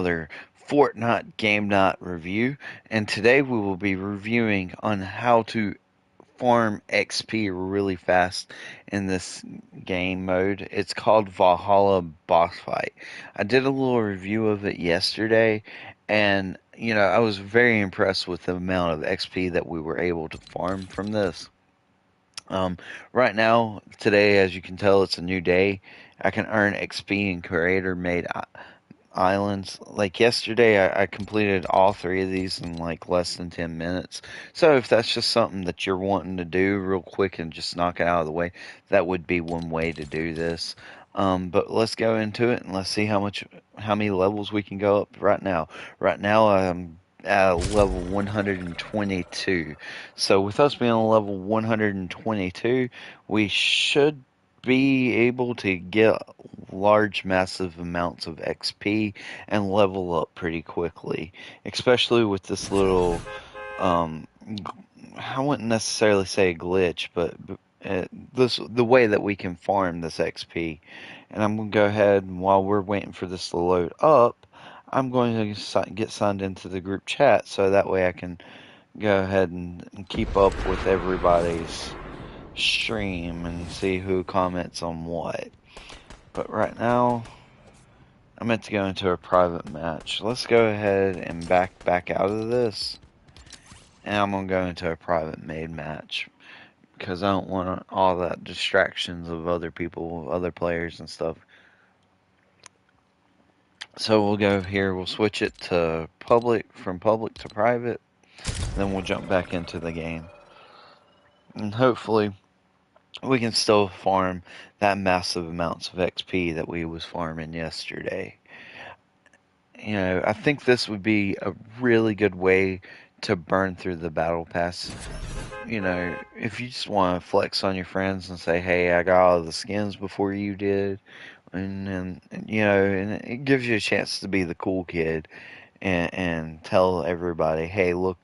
another Fortnite game night review, and today we will be reviewing on how to farm XP really fast in this game mode. It's called Valhalla Boss Fight. I did a little review of it yesterday, and I was very impressed with the amount of XP that we were able to farm from this. Um, right now, today, as you can tell, it's a new day. I can earn XP in creator made islands. Like yesterday, I completed all three of these in like less than 10 minutes. So if that's just something that you're wanting to do real quick and just knock it out of the way, that would be one way to do this. But let's go into it and let's see how many levels we can go up right now. Right now, I'm at level 122. So with us being on level 122, we should be able to get large, massive amounts of XP and level up pretty quickly, especially with this little, I wouldn't necessarily say glitch, but the way that we can farm this XP. And I'm gonna go ahead and while we're waiting for this to load up, I'm going to get signed into the group chat so that way I can go ahead and keep up with everybody's stream and see who comments on what. But right now, I meant to go into a private match. Let's go ahead and back out of this. And I'm going to go into a private made match. Because I don't want all that distractions of other people, other players and stuff. So we'll go here, we'll switch it to public, from public to private. Then we'll jump back into the game. And hopefully we can still farm that massive amounts of XP that we was farming yesterday. I think this would be a really good way to burn through the battle pass. If you just want to flex on your friends and say, "Hey, I got all the skins before you did," and it gives you a chance to be the cool kid and tell everybody, "Hey, look,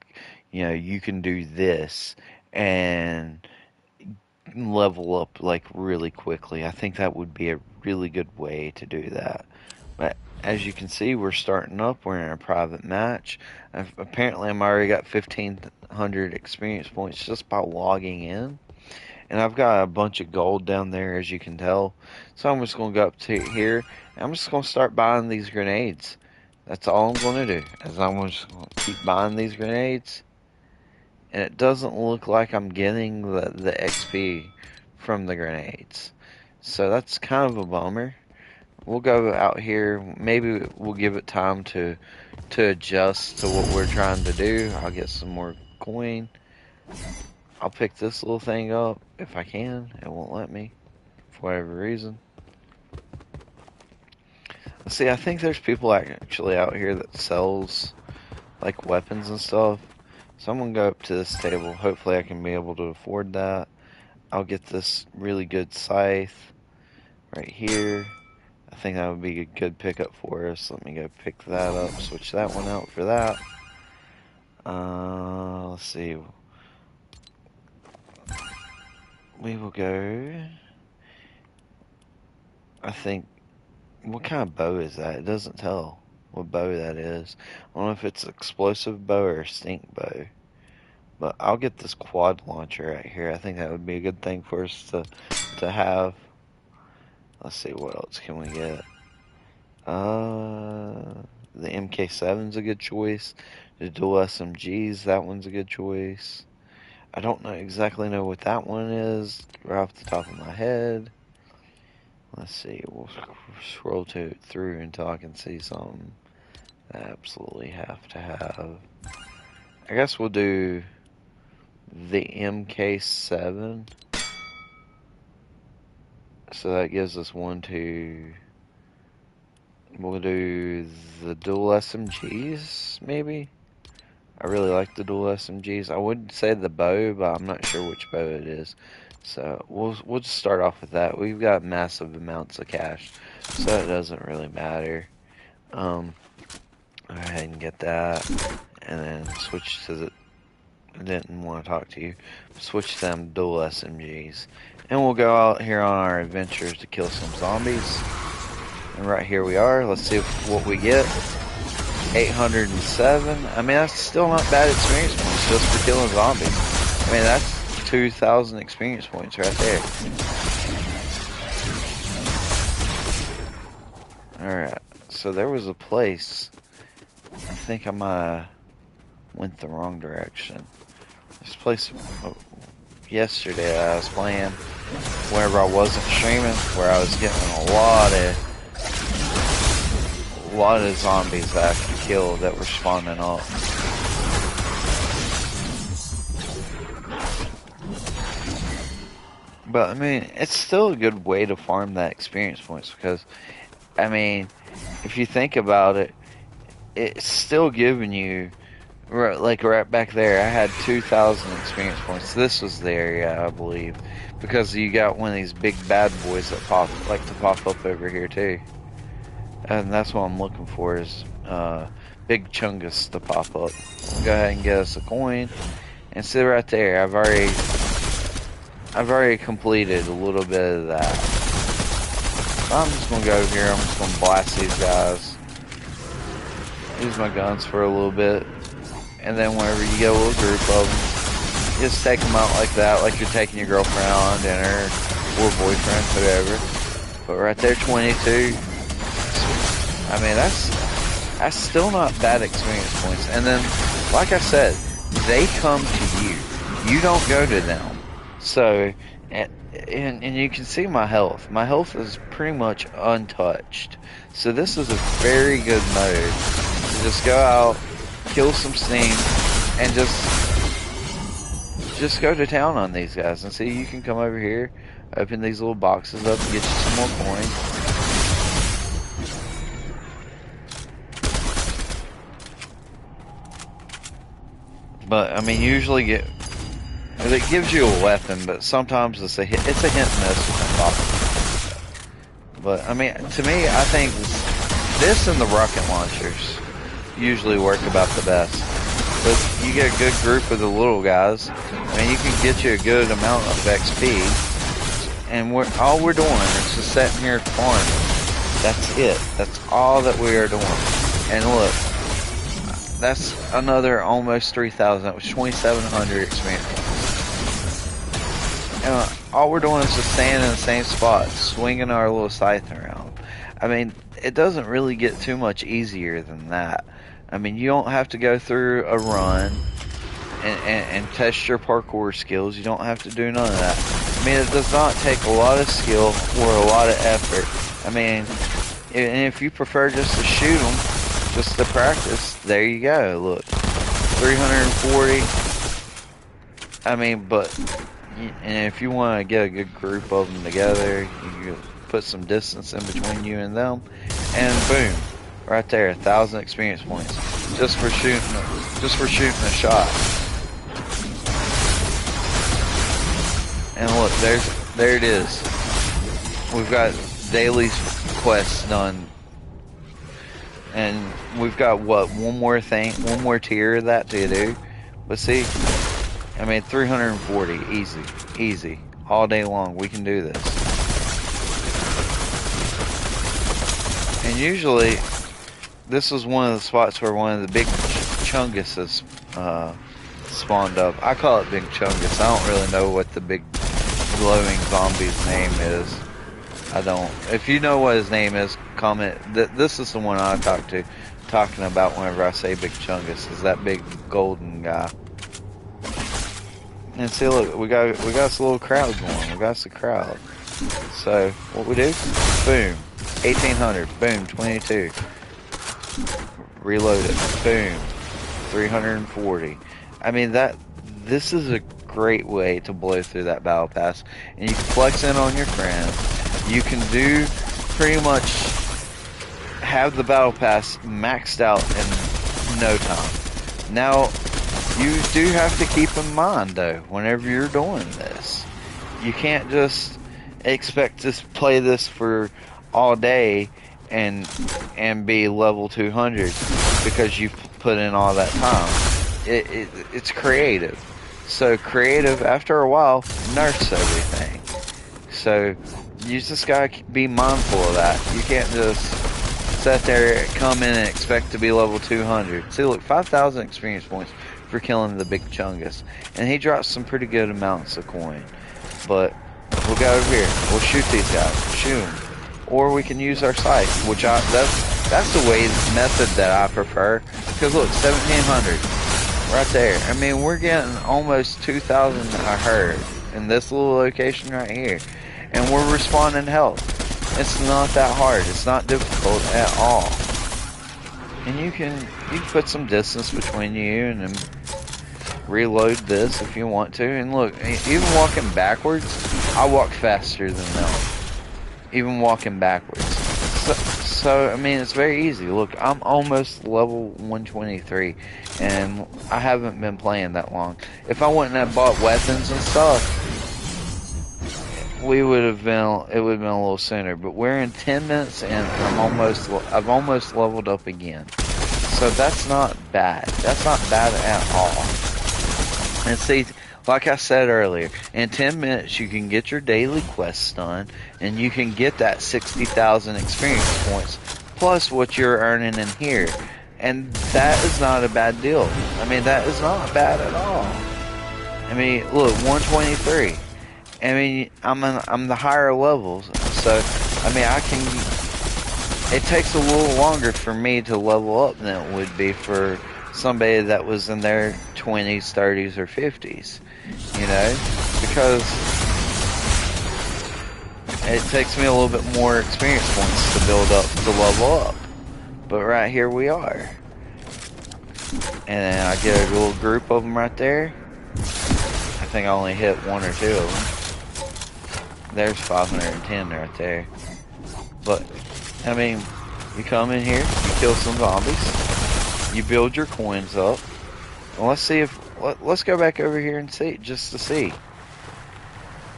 you can do this and level up like really quickly." I think that would be a really good way to do that. But as you can see, we're starting up. We're in a private match. Apparently, I'm already got 1,500 experience points just by logging in. And I've got a bunch of gold down there, as you can tell. So I'm just going to go up to here. And I'm just going to start buying these grenades. That's all I'm going to do. As I'm just going to keep buying these grenades. And it doesn't look like I'm getting the XP from the grenades. So that's kind of a bummer. We'll go out here. Maybe we'll give it time to adjust to what we're trying to do. I'll get some more coin. I'll pick this little thing up if I can. It won't let me for whatever reason. See, I think there's people actually out here that sells like weapons and stuff. So I'm gonna go up to this table. Hopefully I can be able to afford that. I'll get this really good scythe right here. I think that would be a good pickup for us. Let me go pick that up, switch that one out for that. Let's see. We will go. I think. What kind of bow is that? It doesn't tell what bow that is. I don't know if it's explosive bow or stink bow. But I'll get this quad launcher right here. I think that would be a good thing for us to have. Let's see, what else can we get? The MK7's a good choice. The dual SMGs, that one's a good choice. I don't exactly know what that one is right off the top of my head. Let's see, we'll scroll through until I can see something I absolutely have to have. I guess we'll do the MK7. So that gives us one, two. We'll do the dual SMGs, maybe? I really like the dual SMGs. I would say the bow, but I'm not sure which bow it is. So we'll just start off with that. We've got massive amounts of cash, so it doesn't really matter. Go ahead and get that, and then switch to the. I didn't want to talk to you. Switch to them dual SMGs, and we'll go out here on our adventures to kill some zombies. And right here we are. Let's see what we get. 807. I mean, that's still not bad experience points just for killing zombies. I mean, that's 2,000 experience points right there. Alright, so there was a place. I think I might have went the wrong direction. This place, yesterday I was playing whenever I wasn't streaming, where I was getting a lot of zombies that I could kill that were spawning up. But I mean, it's still a good way to farm that experience points because, I mean, if you think about it, it's still giving you, like right back there, I had 2,000 experience points. This was the area, I believe, because you got one of these big bad boys that like to pop up over here too. And that's what I'm looking for is big chungus to pop up. Go ahead and get us a coin and sit right there. I've already completed a little bit of that. So I'm just gonna go over here. I'm just gonna blast these guys. Use my guns for a little bit, and then whenever you get a little group of them, just take them out like that, like you're taking your girlfriend out on dinner or boyfriend, whatever. But right there, 22. I mean, that's still not bad experience points. And then, like I said, they come to you. You don't go to them. So, and you can see my health. My health is pretty much untouched. So this is a very good mode to just go out, kill some steam, and just go to town on these guys. And see, you can come over here, open these little boxes up, and get you some more coins. But I mean, usually it gives you a weapon, but sometimes it's a hit and miss. But I mean, to me, I think this and the rocket launchers usually work about the best. But you get a good group of the little guys, I mean, you can get you a good amount of XP. And all we're doing is just sitting here farming. That's it. That's all that we are doing. And look, that's another almost 3,000. That was 2,700 experience. And all we're doing is just staying in the same spot, swinging our little scythe around. I mean, it doesn't really get too much easier than that. I mean, you don't have to go through a run and test your parkour skills. You don't have to do none of that. I mean, it does not take a lot of skill or a lot of effort. I mean, and if you prefer just to shoot them, just to practice, there you go. Look, 340. I mean, but, and if you want to get a good group of them together, you can put some distance in between you and them, and boom, right there, 1,000 experience points just for shooting a shot. And look, there it is. We've got daily quests done. And we've got, what, one more tier of that to do. But see, I mean, 340, easy. All day long, we can do this. And usually, this was one of the spots where one of the big chunguses spawned up. I call it Big Chungus. I don't really know what the big glowing zombie's name is. I don't. If you know what his name is, comment. This is the one I talking about whenever I say Big Chungus. Is that big golden guy? And see, look, we got this little crowd going. We got us a crowd. So what we do? Boom, 1,800. Boom, 22. Reload it. Boom, 340. I mean, this is a great way to blow through that battle pass, and you can flex in on your friends. You can do pretty much have the battle pass maxed out in no time. Now, you do have to keep in mind though, whenever you're doing this, you can't just expect to play this for all day and be level 200 because you put in all that time. It's creative. So creative, after a while, nerfs everything. So you just gotta be mindful of that. You can't just sit there, come in and expect to be level 200. See, look, 5,000 experience points for killing the big chungus. And he drops some pretty good amounts of coin. But we'll go over here. We'll shoot these guys. Shoot them. Or we can use our sight, which that's the method that I prefer. Because look, 1,700 right there. I mean, we're getting almost 2,000 a herd in this little location right here, and we're respawning health. It's not that hard. It's not difficult at all. And you can put some distance between you and then reload this if you want to. And look, even walking backwards, I walk faster than them. Even walking backwards. So I mean, it's very easy. Look, I'm almost level 123, and I haven't been playing that long. If I wouldn't have bought weapons and stuff, it would have been a little sooner. But we're in 10 minutes, and I've almost leveled up again. So that's not bad. That's not bad at all. And see, like I said earlier, in 10 minutes you can get your daily quests done, and you can get that 60,000 experience points, plus what you're earning in here. And that is not a bad deal. I mean, that is not bad at all. I mean, look, 123. I mean, I'm the higher levels, so, I mean, it takes a little longer for me to level up than it would be for somebody that was in their 20s, 30s, or 50s. You know, because it takes me a little bit more experience points to build up, to level up. But right here we are. And then I get a little group of them right there. I think I only hit one or two of them. There's 510 right there. But, I mean, you come in here, you kill some zombies, you build your coins up. And let's go back over here and see, just to see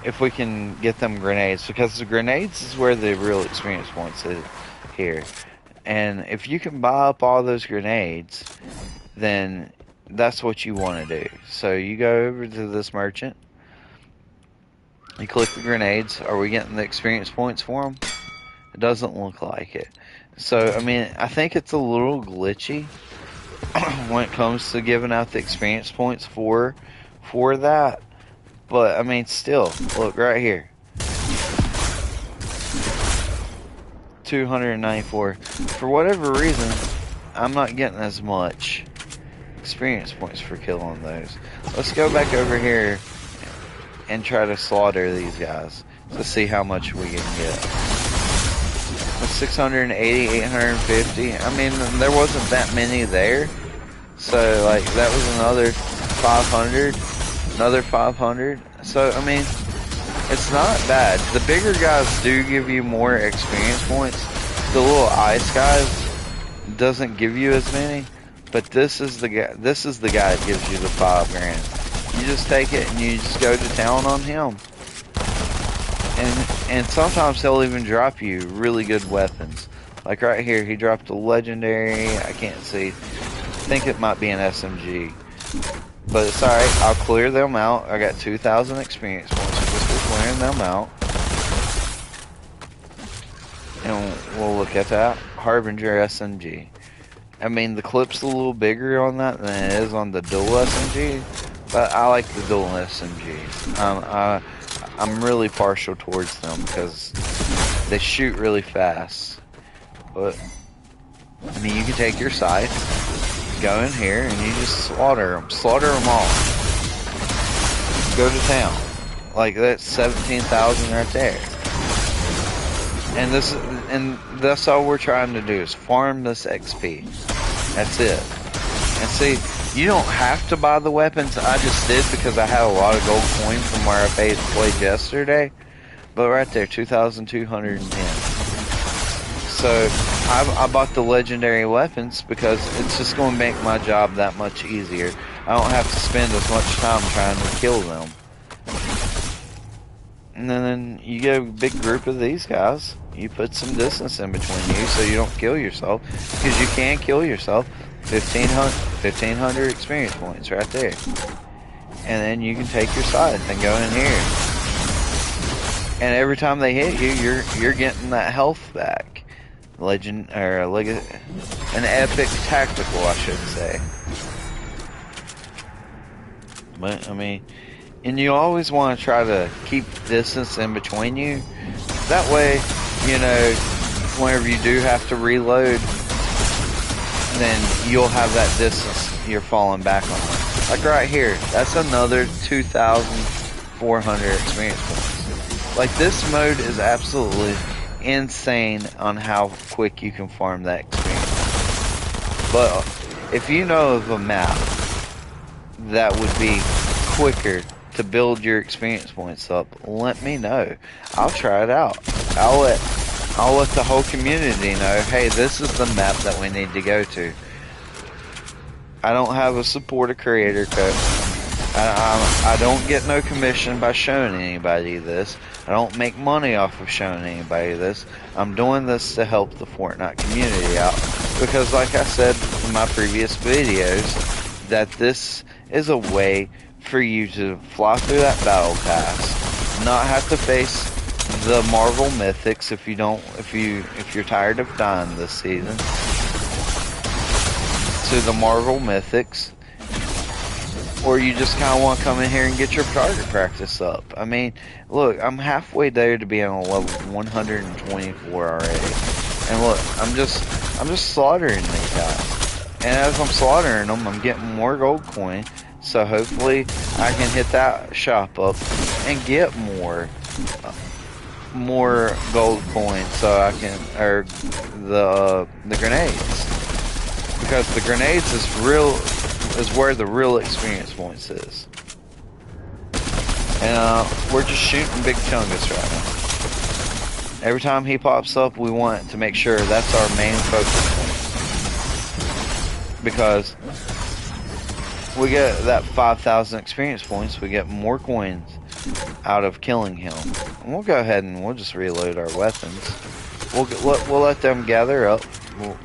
if we can get them grenades, because the grenades is where the real experience points is here. And if you can buy up all those grenades, then that's what you want to do. So you go over to this merchant, you click the grenades. Are we getting the experience points for them? It doesn't look like it. So, I mean, I think it's a little glitchy when it comes to giving out the experience points for that. But, I mean, still, look right here. 294. For whatever reason, I'm not getting as much experience points for killing those. Let's go back over here and try to slaughter these guys to see how much we can get. 680, 850. I mean, there wasn't that many there. So, like, that was another 500. Another 500. So, I mean, it's not bad. The bigger guys do give you more experience points. The little ice guys doesn't give you as many. But this is the guy that gives you the 5 grand. You just take it and you just go to town on him. And sometimes he'll even drop you really good weapons. Like right here, he dropped a legendary, I can't see. I think it might be an SMG. But it's alright, I'll clear them out. I got 2,000 experience points just for clearing them out. And we'll look at that. Harbinger SMG. I mean, the clip's a little bigger on that than it is on the dual SMG. But I like the dual SMGs. I'm really partial towards them because they shoot really fast. But, I mean, you can take your scythe, go in here, and you just slaughter them. Slaughter them all. Go to town. Like, that's 17,000 right there. And that's all we're trying to do is farm this XP. That's it. And see, you don't have to buy the weapons. I just did because I had a lot of gold coins from where I played yesterday. But right there, 2,210. So I bought the legendary weapons because it's just going to make my job that much easier. I don't have to spend as much time trying to kill them. And then you get a big group of these guys. You put some distance in between you so you don't kill yourself. Because you can kill yourself. 1,500 experience points right there. And then you can take your scythe and go in here. And every time they hit you, you're getting that health back. legend or an epic tactical, I should say. But I mean, and you always want to try to keep distance in between you. That way, you know, whenever you do have to reload, then you'll have that distance you're falling back on. Like right here, that's another 2,400 experience points. Like, this mode is absolutely insane on how quick you can farm that experience. But if you know of a map that would be quicker to build your experience points up, let me know. I'll try it out. I'll let the whole community know, hey, this is the map that we need to go to. I don't have a support a creator code. I don't get no commission by showing anybody this. I don't make money off of showing anybody this. I'm doing this to help the Fortnite community out. Because like I said in my previous videos, that this is a way for you to fly through that battle pass, not have to face the Marvel mythics if you're tired of dying this season, to the Marvel mythics, or you just kind of want to come in here and get your target practice up. I mean, look, I'm halfway there to being on level 124 already, and look, I'm just slaughtering these guys, and as I'm slaughtering them, I'm getting more gold coin. So hopefully I can hit that shop up and get more gold coins, so I can, or the grenades, because the grenades is where the real experience points is. And we're just shooting Big Chungus right now. Every time he pops up, we want to make sure that's our main focus point, because we get that 5,000 experience points, we get more coins out of killing him. And we'll go ahead and we'll just reload our weapons. We'll let them gather up.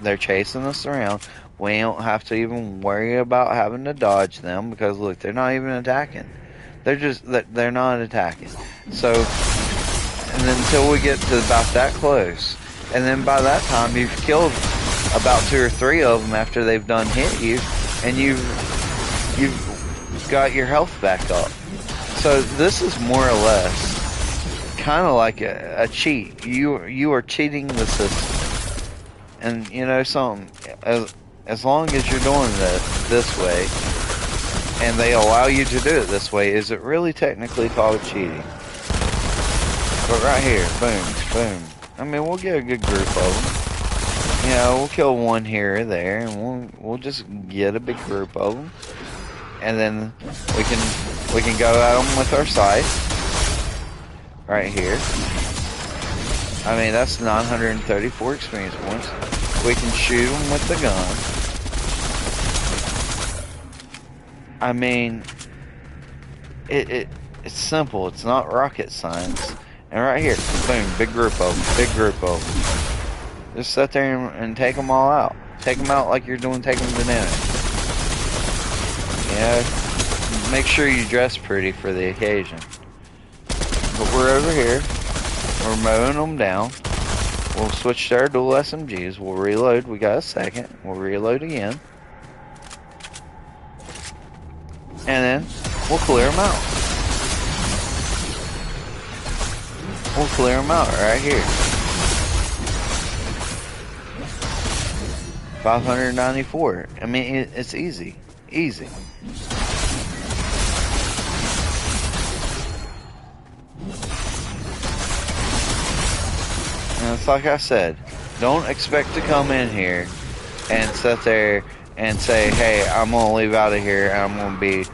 They're chasing us around. We don't have to even worry about having to dodge them, because look, they're not even attacking. They're not attacking. So, and then until we get to about that close, and then by that time you've killed about 2 or 3 of them after they've done hit you, and you've got your health back up. So this is more or less kind of like a cheat. You are cheating the system. And you know something, as long as you're doing this way, and they allow you to do it this way, is it really technically called cheating? But right here, boom, boom. I mean, we'll get a good group of them. You know, we'll kill one here or there, and we'll just get a big group of them. And then we can go at them with our sight right here. I mean, that's 934 experience points. We can shoot them with the gun. I mean, it's simple. It's not rocket science. And right here, boom, big group of them, big group of them. Just sit there and take them all out. Take them out like you're taking them to dinner. Yeah, make sure you dress pretty for the occasion. But we're over here. We're mowing them down. We'll switch to our dual SMGs. We'll reload. We got a second. We'll reload again. And then we'll clear them out. We'll clear them out right here. 594. I mean, it's easy. Easy. And it's like I said, don't expect to come in here and sit there and say, hey, I'm going to leave out of here and I'm going to be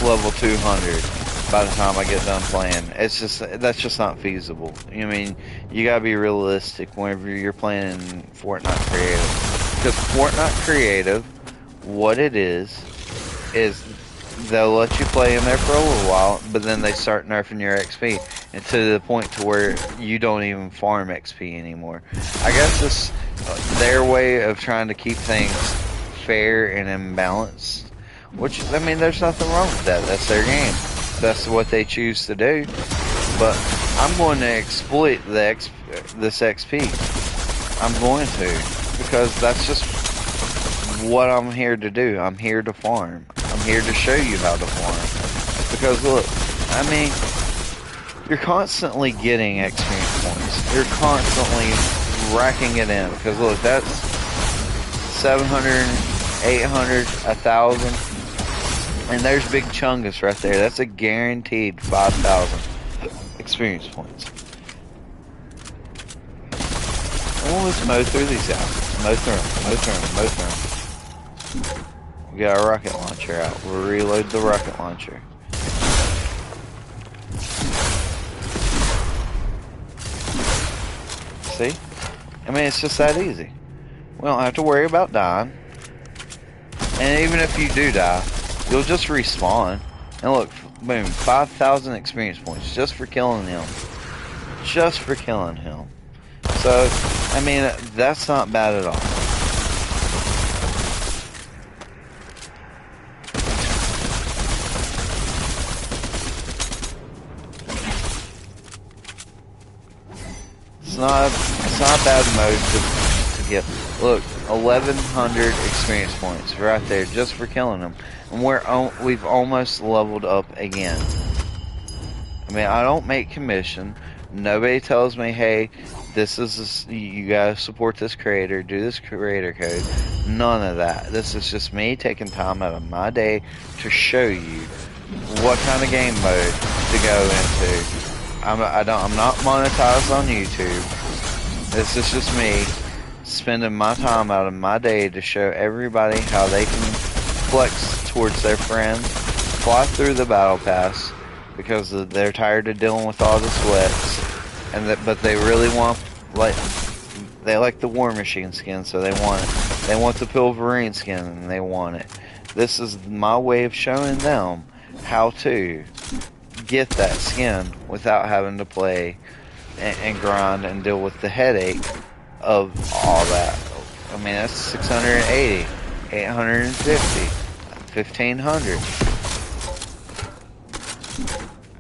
level 200 by the time I get done playing. That's just not feasible. I mean, you got to be realistic whenever you're playing Fortnite Creative. Because Fortnite Creative, what it is they'll let you play in there for a little while, but then they start nerfing your XP, and to the point to where you don't even farm XP anymore. I guess this their way of trying to keep things fair and in balance, which, I mean, there's nothing wrong with that. That's their game. That's what they choose to do. But I'm going to exploit this XP. I'm going to, because that's just what I'm here to do. I'm here to farm. I'm here to show you how to farm. Because look, I mean, you're constantly getting experience points. You're constantly racking it in. Because look, that's 700, 800, 1,000. And there's Big Chungus right there. That's a guaranteed 5,000 experience points. And we'll just mow through these guys. Mow through them, mow through them, mow through them. We got our rocket launcher out. We'll reload the rocket launcher. See? I mean, it's just that easy. We don't have to worry about dying. And even if you do die, you'll just respawn. And look, boom, 5,000 experience points just for killing him. Just for killing him. So, I mean, that's not bad at all. It's not a bad mode to get. Look, 1,100 experience points right there just for killing them, and we've almost leveled up again. I mean, I don't make commission. Nobody tells me, hey, you gotta support this creator, do this creator code. None of that. This is just me taking time out of my day to show you what kind of game mode to go into. I'm not monetized on YouTube. This is just me spending my time out of my day to show everybody how they can flex towards their friends, fly through the battle pass because they're tired of dealing with all the sweats, but they really want, they like the War Machine skin, so they want it. They want the Pilverine skin, and they want it. This is my way of showing them how to get that skin without having to play and grind and deal with the headache of all that. I mean, that's 680, 850, 1,500.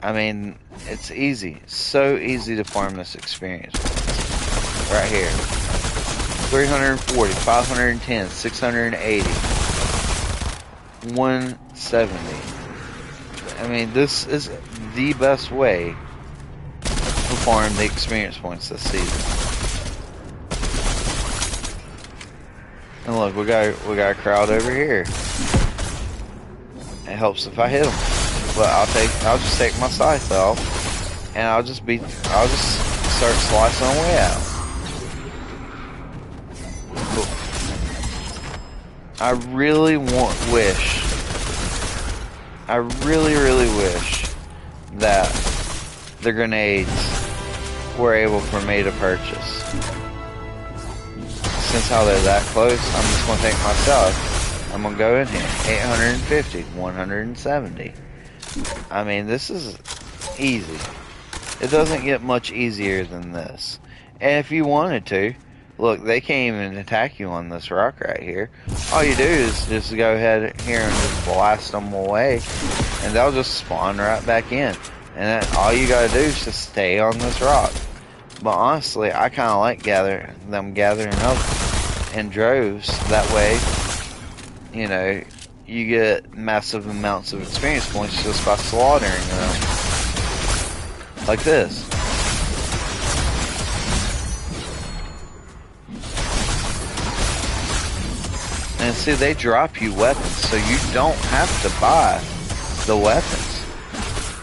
I mean, it's easy. So easy to farm this experience. Right here. 340, 510, 680, 170. I mean, this is the best way to farm the experience points this season. And look, we got a crowd over here. It helps if I hit them, but I'll just take my scythe off, and I'll just start slicing away out. Cool. I really really wish that the grenades were able for me to purchase. Since how they're that close, I'm just going to take myself. I'm going to go in here. 850, 170. I mean, this is easy. It doesn't get much easier than this. And if you wanted to, look, they can't even attack you on this rock right here. All you do is just go ahead here and just blast them away, and they'll just spawn right back in. And then all you gotta do is just stay on this rock. But honestly, I kind of like gathering up in droves. That way, you know, you get massive amounts of experience points just by slaughtering them. Like this. And see, they drop you weapons, so you don't have to buy the weapons.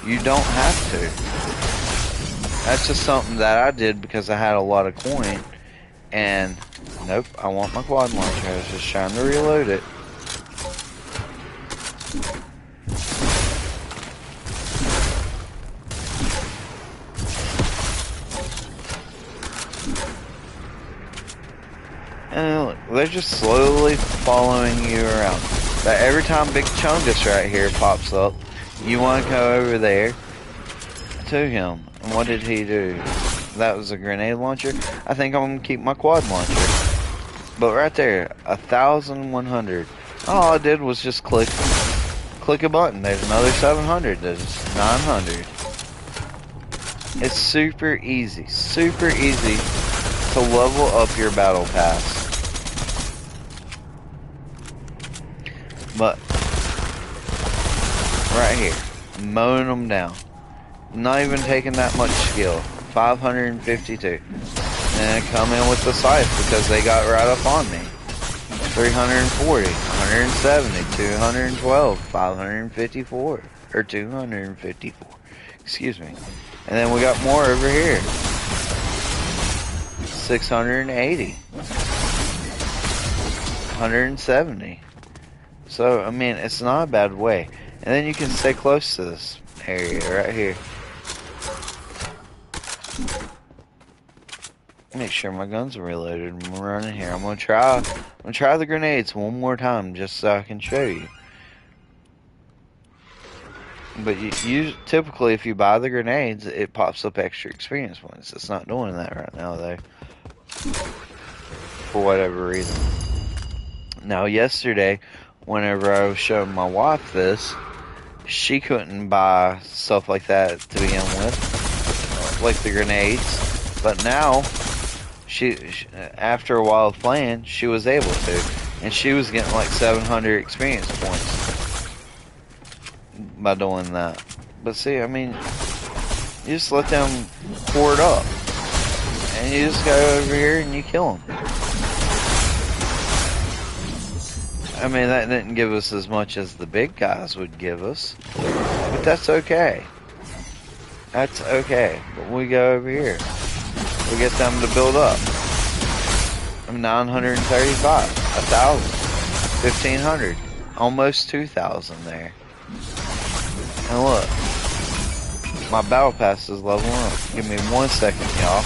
You don't have to. That's just something that I did because I had a lot of coin. And, nope, I want my quad launcher. I was just trying to reload it. And look, they're just slowly following you around. But every time Big Chungus right here pops up, you want to go over there to him. And what did he do? That was a grenade launcher. I think I'm going to keep my quad launcher. But right there, 1,100. All I did was just click a button. There's another 700. There's 900. It's super easy to level up your battle pass. But right here, mowing them down. Not even taking that much skill. 552. And come in with the scythe because they got right up on me. 340, 170, 212, 554, or 254. Excuse me. And then we got more over here. 680. 170. So, I mean, it's not a bad way. And then you can stay close to this area right here. Make sure my guns are reloaded. I'm running here. I'm gonna try the grenades one more time just so I can show you. But you typically, if you buy the grenades, it pops up extra experience points. It's not doing that right now, though, for whatever reason. Now, yesterday, whenever I was showing my wife this, she couldn't buy stuff like that to begin with, like the grenades. But now, she after a while of playing, she was able to, and she was getting like 700 experience points by doing that. But see, I mean, you just let them pour it up, and you just go over here and you kill them. I mean, that didn't give us as much as the big guys would give us, but that's okay. That's okay. But we go over here. We get them to build up. I'm 935, 1,000, 1,500, almost 2,000 there. And look, my battle pass is leveling up. Give me 1 second, y'all.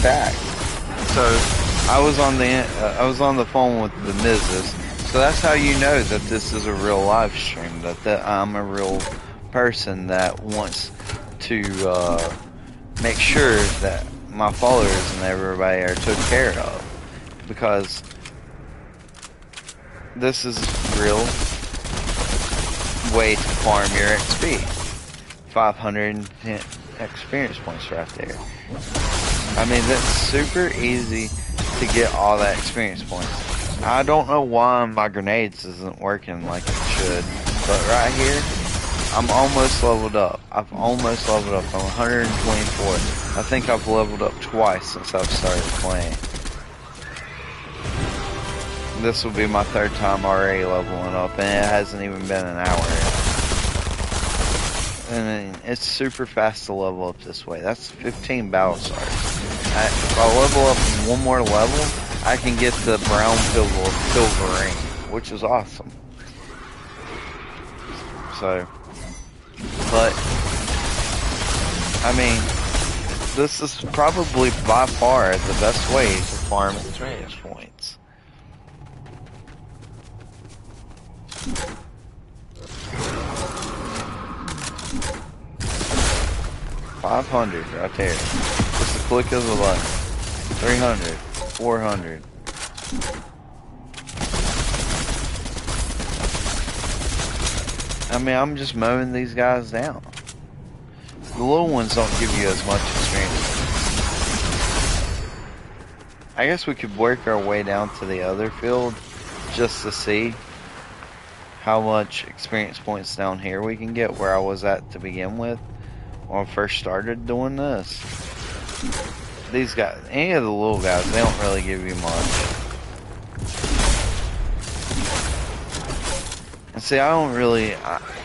back. So I was on the phone with the Mrs. So that's how you know that this is a real live stream. That I'm a real person that wants to make sure that my followers and everybody are taken care of, because this is real way to farm your XP. 510 experience points right there. I mean, that's super easy to get all that experience points. I don't know why my grenades isn't working like it should, but right here, I'm almost leveled up. I've almost leveled up. I'm 124. I think I've leveled up twice since I've started playing. This will be my third time already leveling up, and it hasn't even been an hour yet. And it's super fast to level up this way. That's 15 battle stars. If I level up one more level, I can get the brown silver ring, which is awesome. So, but I mean, this is probably by far the best way to farm experience points. $500 right there. Just a click of the button. 300, 400. I mean, I'm just mowing these guys down. The little ones don't give you as much experience. I guess we could work our way down to the other field just to see how much experience points down here we can get, where I was at to begin with when I first started doing this. These guys, any of the little guys, they don't really give you much. And see, I don't really,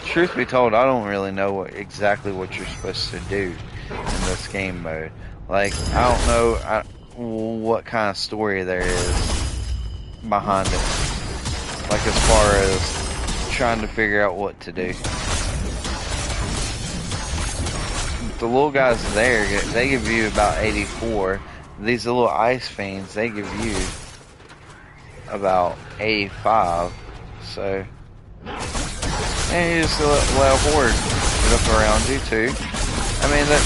truth be told, I don't really know exactly what you're supposed to do in this game mode. Like, I don't know what kind of story there is behind it. Like, as far as trying to figure out what to do. The little guys there, they give you about 84. These little ice fiends, they give you about 85. So, and you just let a horde get up around you too. I mean, that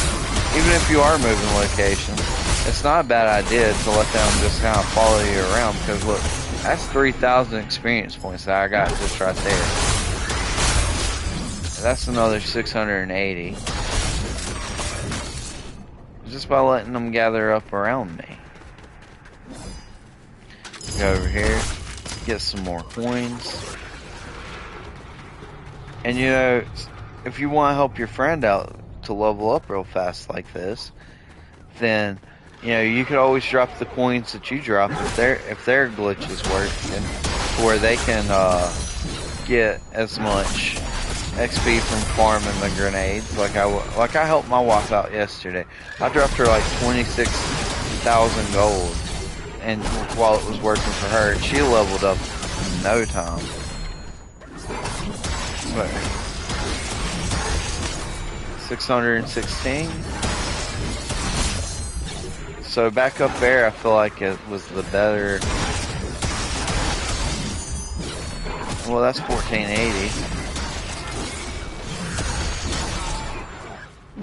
even if you are moving locations, it's not a bad idea to let them just kind of follow you around, because look, that's 3,000 experience points that I got just right there. That's another 680. Just by letting them gather up around me. Go over here, get some more coins. And you know, if you want to help your friend out to level up real fast like this, then you know, you could always drop the coins that you drop if their glitches work, and where they can get as much XP from farming the grenades. Like I helped my wife out yesterday. I dropped her like 26,000 gold, and while it was working for her, she leveled up in no time. But 616. So back up there, I feel like it was the better. Well, that's 1480.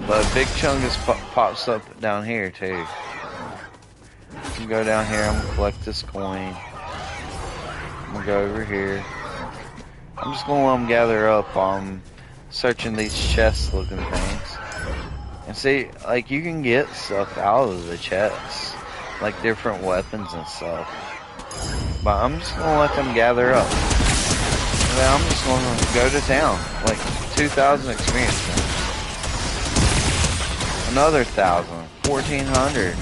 But a big chungus pops up down here too. I'm gonna go down here, I'm gonna collect this coin. I'm gonna go over here. I'm just gonna let them gather up. I'm searching these chest looking things. And see, like, you can get stuff out of the chests, like different weapons and stuff. But I'm just gonna let them gather up. And then I'm just gonna go to town. Like 2,000 experience points. Another 1,000. 1,400.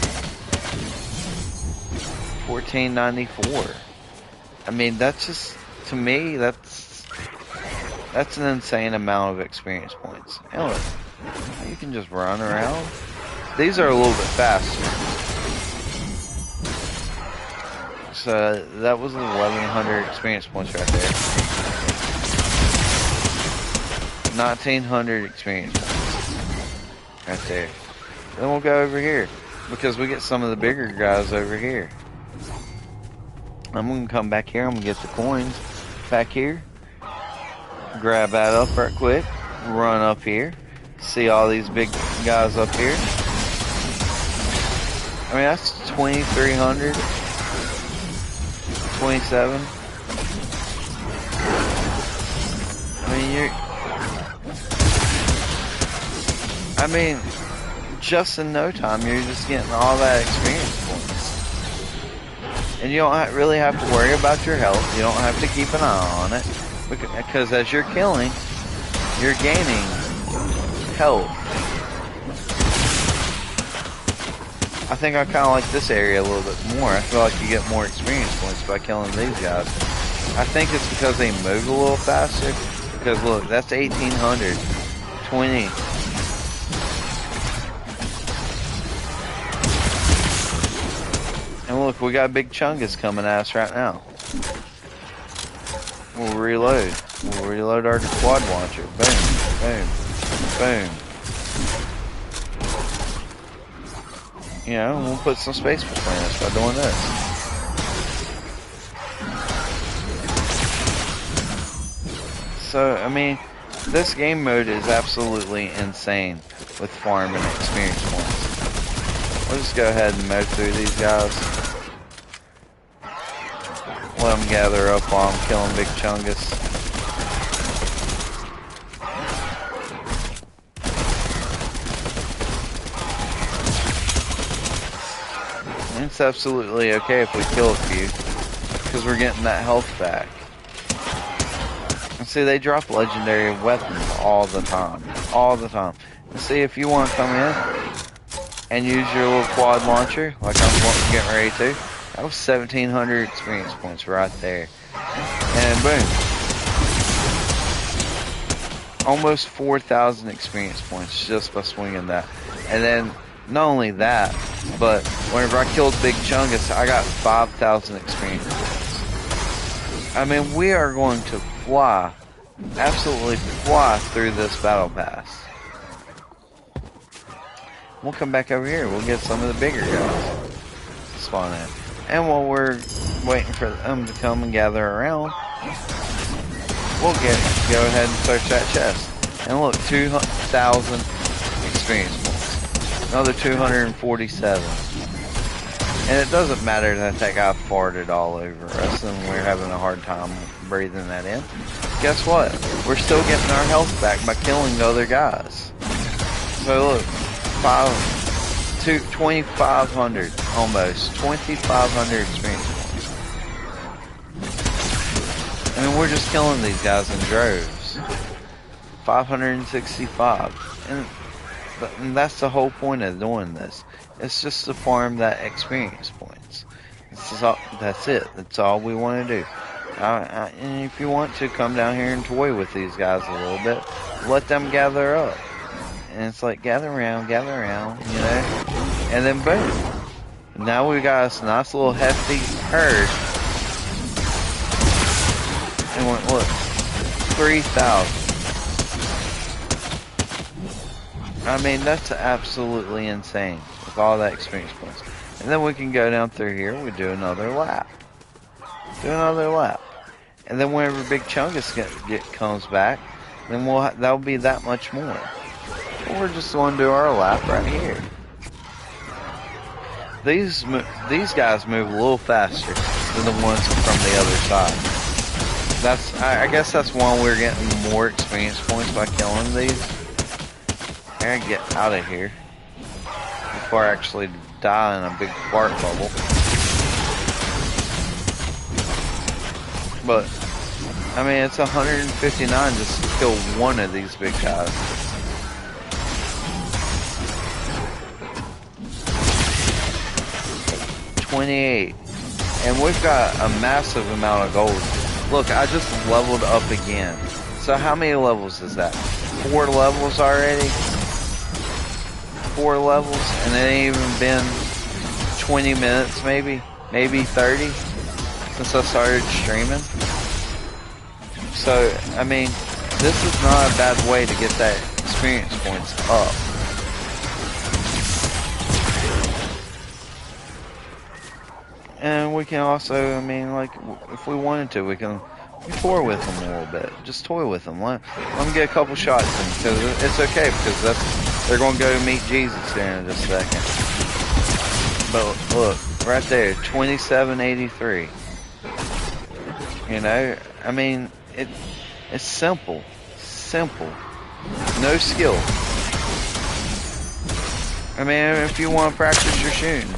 1,494. I mean, that's just, to me, that's an insane amount of experience points. And look, you can just run around. These are a little bit faster. So that was 1,100 experience points right there. 1,900 experience points right there. Then we'll go over here, because we get some of the bigger guys over here. I'm gonna come back here. I'm gonna get the coins back here. Grab that up right quick. Run up here. See all these big guys up here. I mean, that's 2,300. 27. I mean, just in no time, you're just getting all that experience points. And you don't really have to worry about your health. You don't have to keep an eye on it. Because as you're killing, you're gaining health. I think I kind of like this area a little bit more. I feel like you get more experience points by killing these guys. I think it's because they move a little faster. Because look, that's 1,800. 20. And look, we got Big Chungus coming at us right now. We'll reload. We'll reload our quad launcher. Boom, boom, boom. You know, we'll put some space between us by doing this. So, I mean, this game mode is absolutely insane with farm and experience points. We'll just go ahead and mow through these guys. Let them gather up while I'm killing Big Chungus. And it's absolutely okay if we kill a few, because we're getting that health back. And see, they drop legendary weapons all the time. All the time. And see, if you want to come in and use your little quad launcher, like I'm getting ready to, that was 1,700 experience points right there. And boom. Almost 4,000 experience points just by swinging that. And then, not only that, but whenever I killed Big Chungus, I got 5,000 experience points. I mean, we are going to fly, absolutely fly through this battle pass. We'll come back over here. We'll get some of the bigger guys to spawn in. And while we're waiting for them to come and gather around, we'll go ahead and search that chest. And look, 2,000 experience points. Another 247. And it doesn't matter that that guy farted all over us and we're having a hard time breathing that in. Guess what? We're still getting our health back by killing the other guys. So look, 2,500 almost. 2,500 experience points. I mean, we're just killing these guys in droves. 565. And that's the whole point of doing this. It's just to farm that experience points. That's it. That's all we want to do. And if you want to, come down here and toy with these guys a little bit. Let them gather up. And it's like, gather around, you know? And then boom. Now we got this nice little hefty herd. And look, 3,000. I mean, that's absolutely insane with all that experience points. And then we can go down through here. We do another lap. And then whenever Big Chungus comes back, then that'll be that much more. But we're just going to do our lap right here. These guys move a little faster than the ones from the other side. I guess that's why we're getting more experience points by killing these. I gotta get out of here before I actually die in a big fart bubble. But I mean, it's 159 just to kill one of these big guys. $28, and we've got a massive amount of gold. Look, I just leveled up again. So how many levels is that? 4 levels already? 4 levels, and it ain't even been 20 minutes maybe 30 since I started streaming. So I mean, this is not a bad way to get that experience points up. And we can also, I mean, like, if we wanted to, we can toy with them a little bit. Just toy with them. Let them get a couple shots in, because it's okay, because They're going to go meet Jesus there in just a second. But look, right there, 2783. You know, I mean, it's simple. Simple. No skill. I mean, if you want to practice your shooting,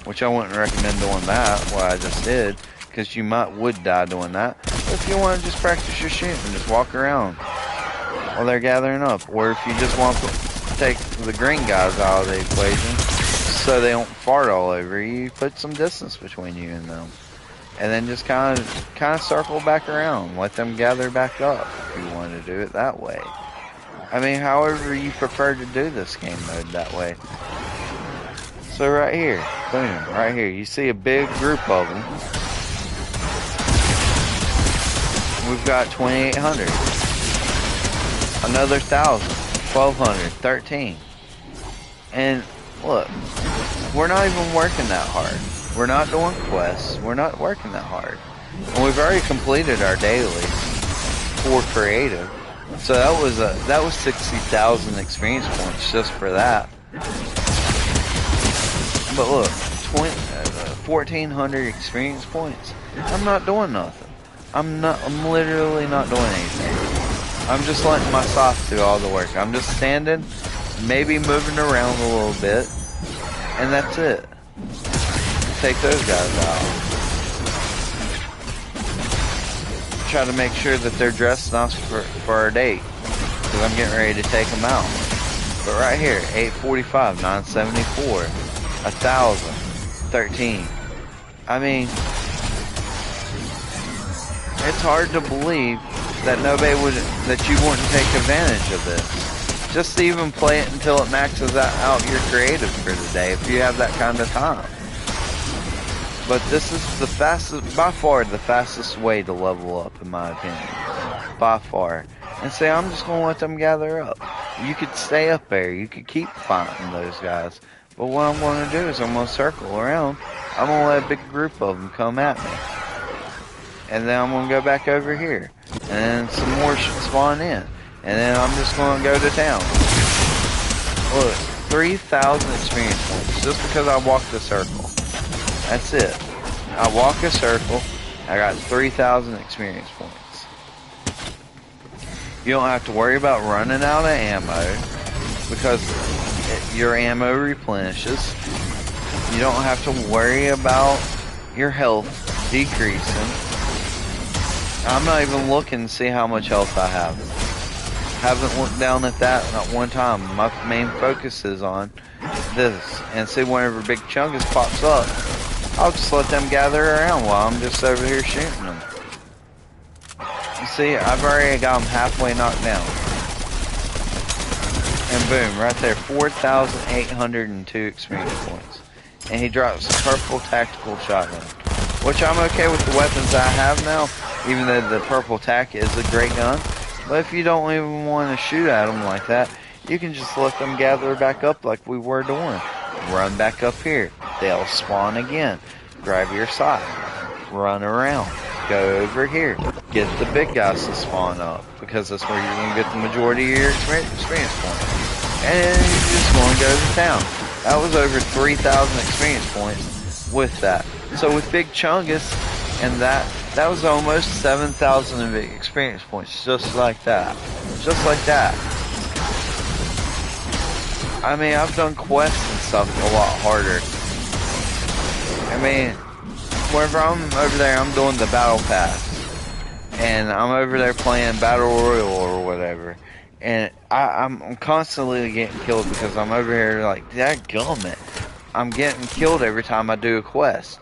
which I wouldn't recommend doing that, what I just did, because you would die doing that. But if you want to just practice your shooting, just walk around while they're gathering up. Or if you just want to take the green guys out of the equation so they don't fart all over you, put some distance between you and them. And then just kind of circle back around. Let them gather back up if you want to do it that way. I mean, however you prefer to do this game mode that way. So right here, boom, right here, you see a big group of them. We've got 2,800. Another 1,000, 1,200, 13. And look, we're not even working that hard. We're not doing quests. We're not working that hard. And we've already completed our dailies for creative. So that was 60,000 experience points just for that. But look, 1,400 experience points. I'm not doing nothing. I'm literally not doing anything. I'm just letting my soft do all the work. I'm just standing, maybe moving around a little bit, and that's it. Take those guys out. Try to make sure that they're dressed nice for our date, because I'm getting ready to take them out. But right here, 845, 974, 1,000, 13. I mean, it's hard to believe that that you wouldn't take advantage of this. Just even play it until it maxes out your creative for the day, if you have that kind of time. But this is the fastest, by far the fastest way to level up, in my opinion. By far. And say, I'm just going to let them gather up. You could stay up there. You could keep fighting those guys. But what I'm going to do is I'm going to circle around. I'm going to let a big group of them come at me. And then I'm going to go back over here. And then some more should spawn in. And then I'm just going to go to town. Look, 3,000 experience points just because I walked the circle. That's it. I walk a circle. I got 3,000 experience points. You don't have to worry about running out of ammo because your ammo replenishes. You don't have to worry about your health decreasing. I'm not even looking to see how much health I have. Haven't looked down at that not one time. My main focus is on this. And see, whenever Big Chungus pops up, I'll just let them gather around while I'm just over here shooting them. You see, I've already got them halfway knocked down. And boom, right there, 4,802 experience points. And he drops a purple tactical shotgun. Which I'm okay with the weapons I have now, even though the purple tac is a great gun. But if you don't even want to shoot at them like that, you can just let them gather back up like we were doing. Run back up here. They'll spawn again. Grab your side. Run around. Go over here. Get the big guys to spawn up, because that's where you're going to get the majority of your experience points. And you're just going to go to town. That was over 3,000 experience points with that. So with Big Chungus and that was almost 7,000 experience points, just like that. Just like that. I mean, I've done quests and stuff a lot harder. I mean, whenever I'm over there, I'm doing the battle pass. And I'm over there playing Battle Royale or whatever. And I'm constantly getting killed because I'm over here like, dadgummit. I'm getting killed every time I do a quest.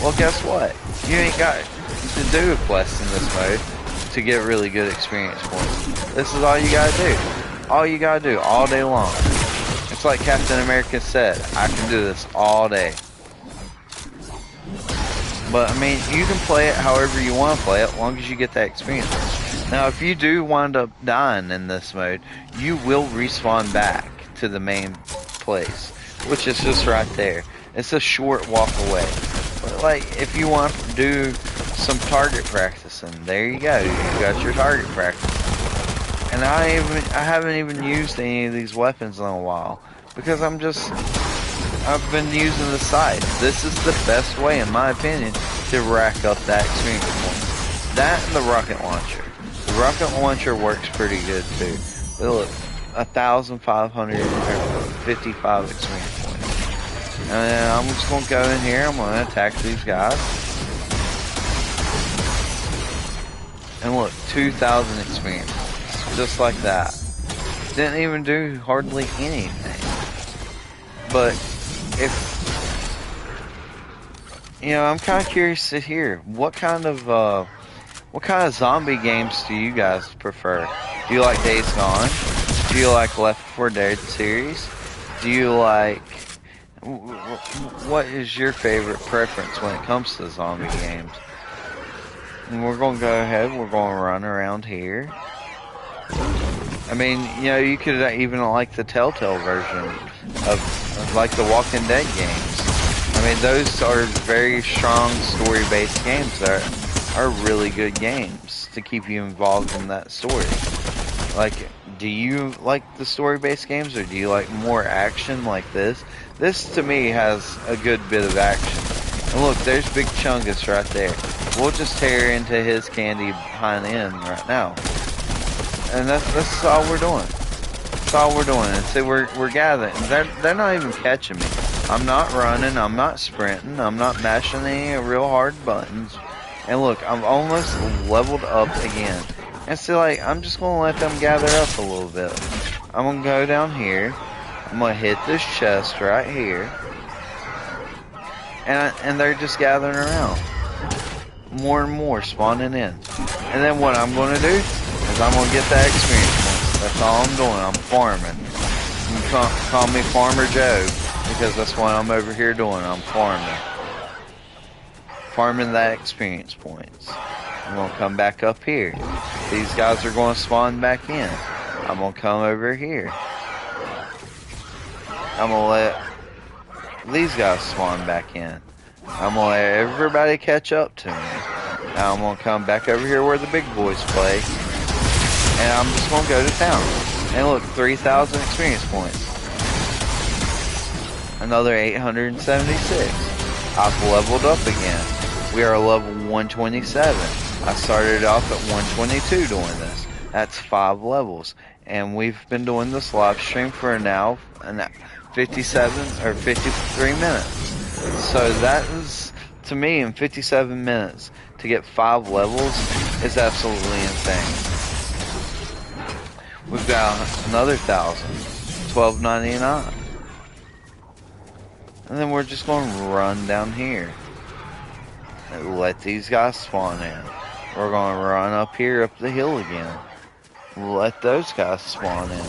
Well, guess what? You ain't got to do a quest in this mode to get really good experience points. This is all you gotta do. All you gotta do all day long. It's like Captain America said, I can do this all day. But, I mean, you can play it however you want to play it, as long as you get that experience. Now, if you do wind up dying in this mode, you will respawn back to the main place, which is just right there. It's a short walk away. But, like, if you want to do some target practicing, there you go. You got your target practice. And I haven't even used any of these weapons in a while because I've been using the scythe. This is the best way, in my opinion, to rack up that experience point. That and the rocket launcher. The rocket launcher works pretty good too. But look, 1,555 experience points. And then I'm just gonna go in here. I'm gonna attack these guys. And look, 2,000 experience points, just like that. Didn't even do hardly anything. But if you know, I'm kind of curious to hear what kind of zombie games do you guys prefer? Do you like Days Gone? Do you like Left 4 Dead series? Do you like what is your favorite preference when it comes to zombie games? And we're gonna go ahead. We're gonna run around here. I mean, you know, you could even like the Telltale version of like the Walking Dead games. I mean, those are very strong story-based games that are really good games to keep you involved in that story. Like, do you like the story-based games, or do you like more action like this? This, to me, has a good bit of action. And look, there's Big Chungus right there. We'll just tear into his candy behind the end right now. And that's all we're doing. That's all we're doing. And see, we're gathering. They're not even catching me. I'm not running. I'm not sprinting. I'm not mashing any real hard buttons. And look, I'm almost leveled up again. And so, like, I'm just gonna let them gather up a little bit. I'm gonna go down here. I'm gonna hit this chest right here. And they're just gathering around. More and more spawning in. And then what I'm gonna do is I'm gonna get that experience points. That's all I'm doing. I'm farming. You can call me Farmer Joe, because that's what I'm over here doing. I'm farming. Farming that experience points. I'm gonna come back up here. These guys are gonna spawn back in. I'm gonna come over here. I'm gonna let these guys spawn back in. I'm gonna let everybody catch up to me. Now I'm gonna come back over here where the big boys play. And I'm just gonna go to town. And look, 3,000 experience points. Another 876. I've leveled up again. We are level 127. I started off at 122 doing this. That's 5 levels. And we've been doing this live stream for now 57 or 53 minutes. So that is, to me, in 57 minutes to get 5 levels is absolutely insane. We've got another 1,000, 1299. And then we're just going to run down here. And let these guys spawn in. We're going to run up here, up the hill again. Let those guys spawn in.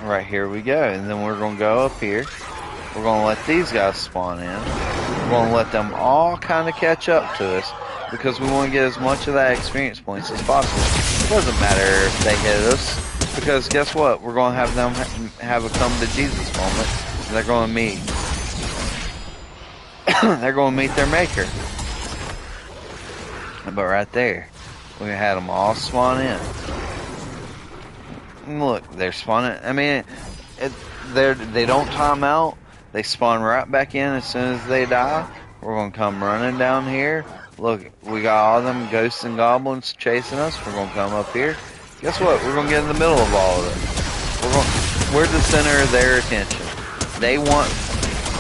Right, here we go. And then we're going to go up here. We're going to let these guys spawn in. We're going to let them all kind of catch up to us, because we want to get as much of that experience points as possible. It doesn't matter if they hit us, because guess what? We're going to have them have a come to Jesus moment. And they're going to meet. They're going to meet their maker. But right there, we had them all spawn in. And look, they're spawning. I mean, they don't time out. They spawn right back in as soon as they die. We're going to come running down here. Look, we got all them ghosts and goblins chasing us. We're going to come up here. Guess what? We're going to get in the middle of all of it. We're the center of their attention. They want,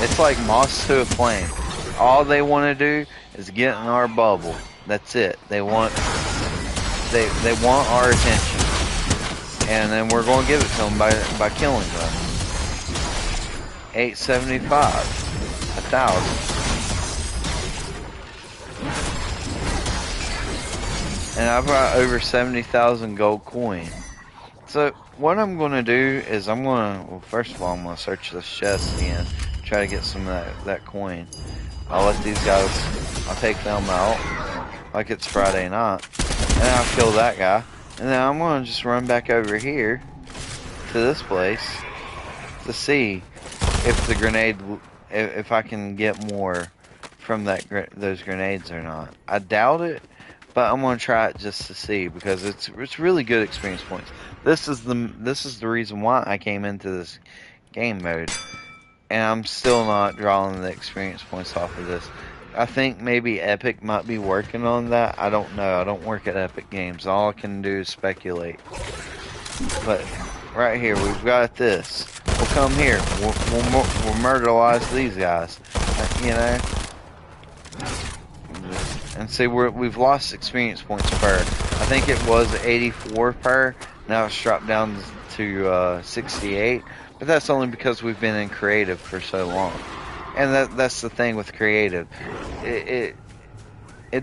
it's like moths to a flame. All they want to do is get in our bubble. That's it. They want our attention. And then we're going to give it to them by killing them. 875. 1,000. And I've got over 70,000 gold coin. So what I'm going to do is well, first of all, I'm going to search this chest again. Try to get some of that coin. I'll let these guys, I'll take them out like it's Friday night. And I'll kill that guy. And then I'm going to just run back over here to this place to see if the grenade, if I can get more from those grenades or not. I doubt it, but I'm gonna try it just to see because it's really good experience points. This is the reason why I came into this game mode, and I'm still not drawing the experience points off of this. I think maybe Epic might be working on that. I don't know. I don't work at Epic Games. All I can do is speculate. But right here, we've got this. We'll come here. We'll murderize these guys. You know? And see, we've lost experience points per. I think it was 84 per. Now it's dropped down to 68. But that's only because we've been in creative for so long. And that's the thing with creative. It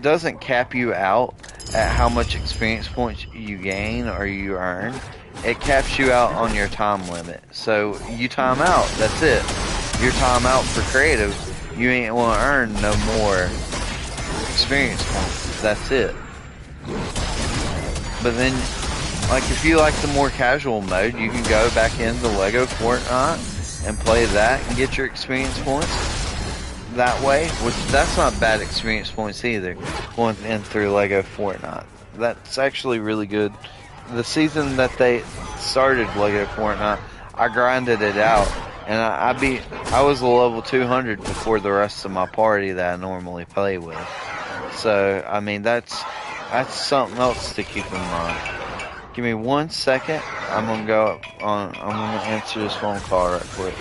doesn't cap you out at how much experience points you gain or you earn. It caps you out on your time limit. So you time out, that's it. Your time out for creative, you ain't gonna earn no more experience points. That's it. But then, like, if you like the more casual mode, you can go back into Lego Fortnite and play that and get your experience points that way, which that's not bad experience points either, going in through Lego Fortnite. That's actually really good. The season that they started Lego Fortnite, I grinded it out, and I was a level 200 before the rest of my party that I normally play with. So, I mean, that's something else to keep in mind. Give me 1 second. I'm gonna answer this phone call right quick.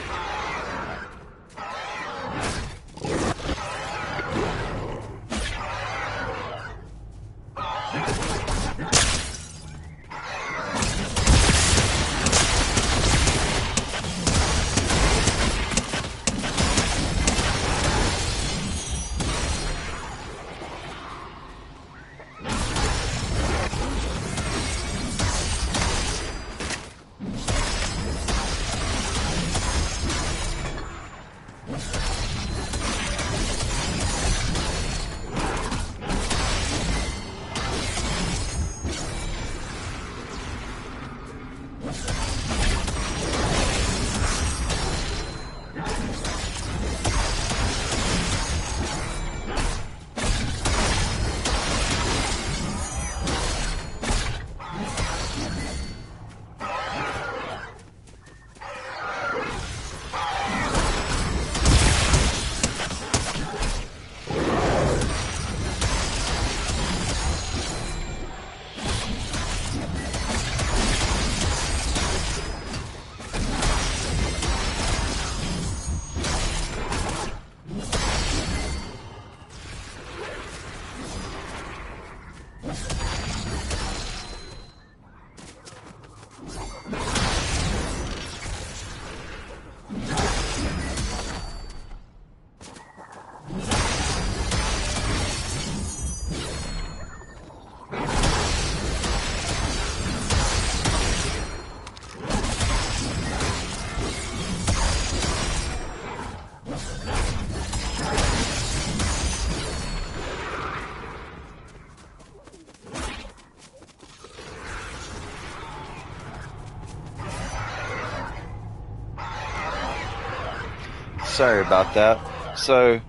Sorry about that. So,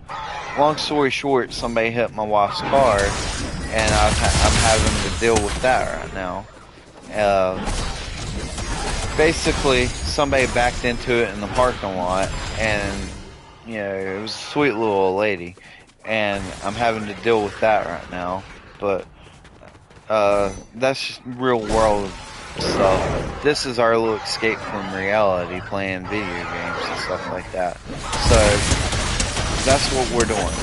long story short, somebody hit my wife's car, and I'm having to deal with that right now. Basically, somebody backed into it in the parking lot, and it was a sweet little old lady, and I'm having to deal with that right now. But that's just real world stuff. This is our little escape from reality, playing video games and stuff like that. So that's what we're doing.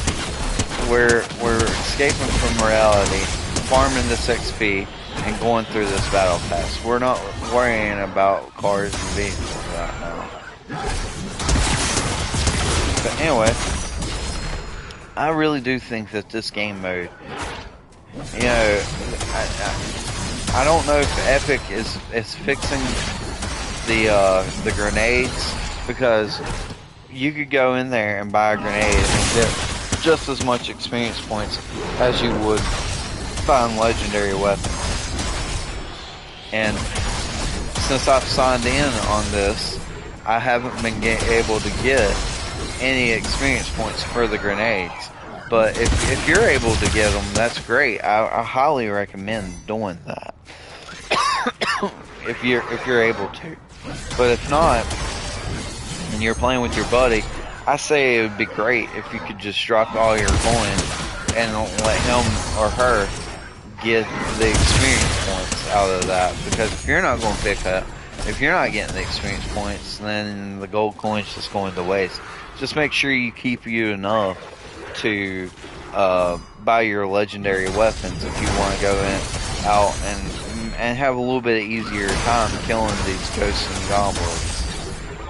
We're escaping from reality, farming this XP, and going through this battle pass. We're not worrying about cars and vehicles right now. But anyway, I really do think that this game mode, I don't know if Epic is fixing the grenades, because you could go in there and buy a grenade and get just as much experience points as you would find legendary weapons. And since I've signed in on this, I haven't been able to get any experience points for the grenades. But if you're able to get them, that's great. I highly recommend doing that if you're able to. But if not, and you're playing with your buddy, I say it would be great if you could just drop all your coins and let him or her get the experience points out of that. Because if you're not going to pick up, if you're not getting the experience points, then the gold coins just going to waste. Just make sure you keep you enough to buy your legendary weapons if you want to go out and have a little bit easier time killing these ghosts and goblins.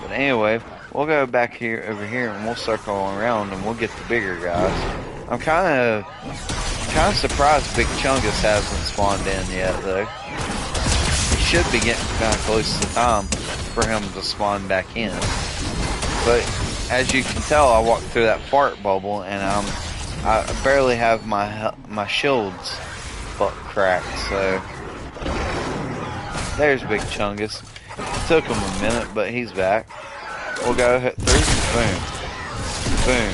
But anyway, we'll go back here over here and we'll circle around and we'll get the bigger guys. I'm kind of surprised Big Chungus hasn't spawned in yet though. He should be getting kind of close to time for him to spawn back in. But as you can tell, I walked through that fart bubble and I barely have my shields butt cracked. So there's Big Chungus. It took him a minute, but he's back. We'll go hit through. Boom. Boom.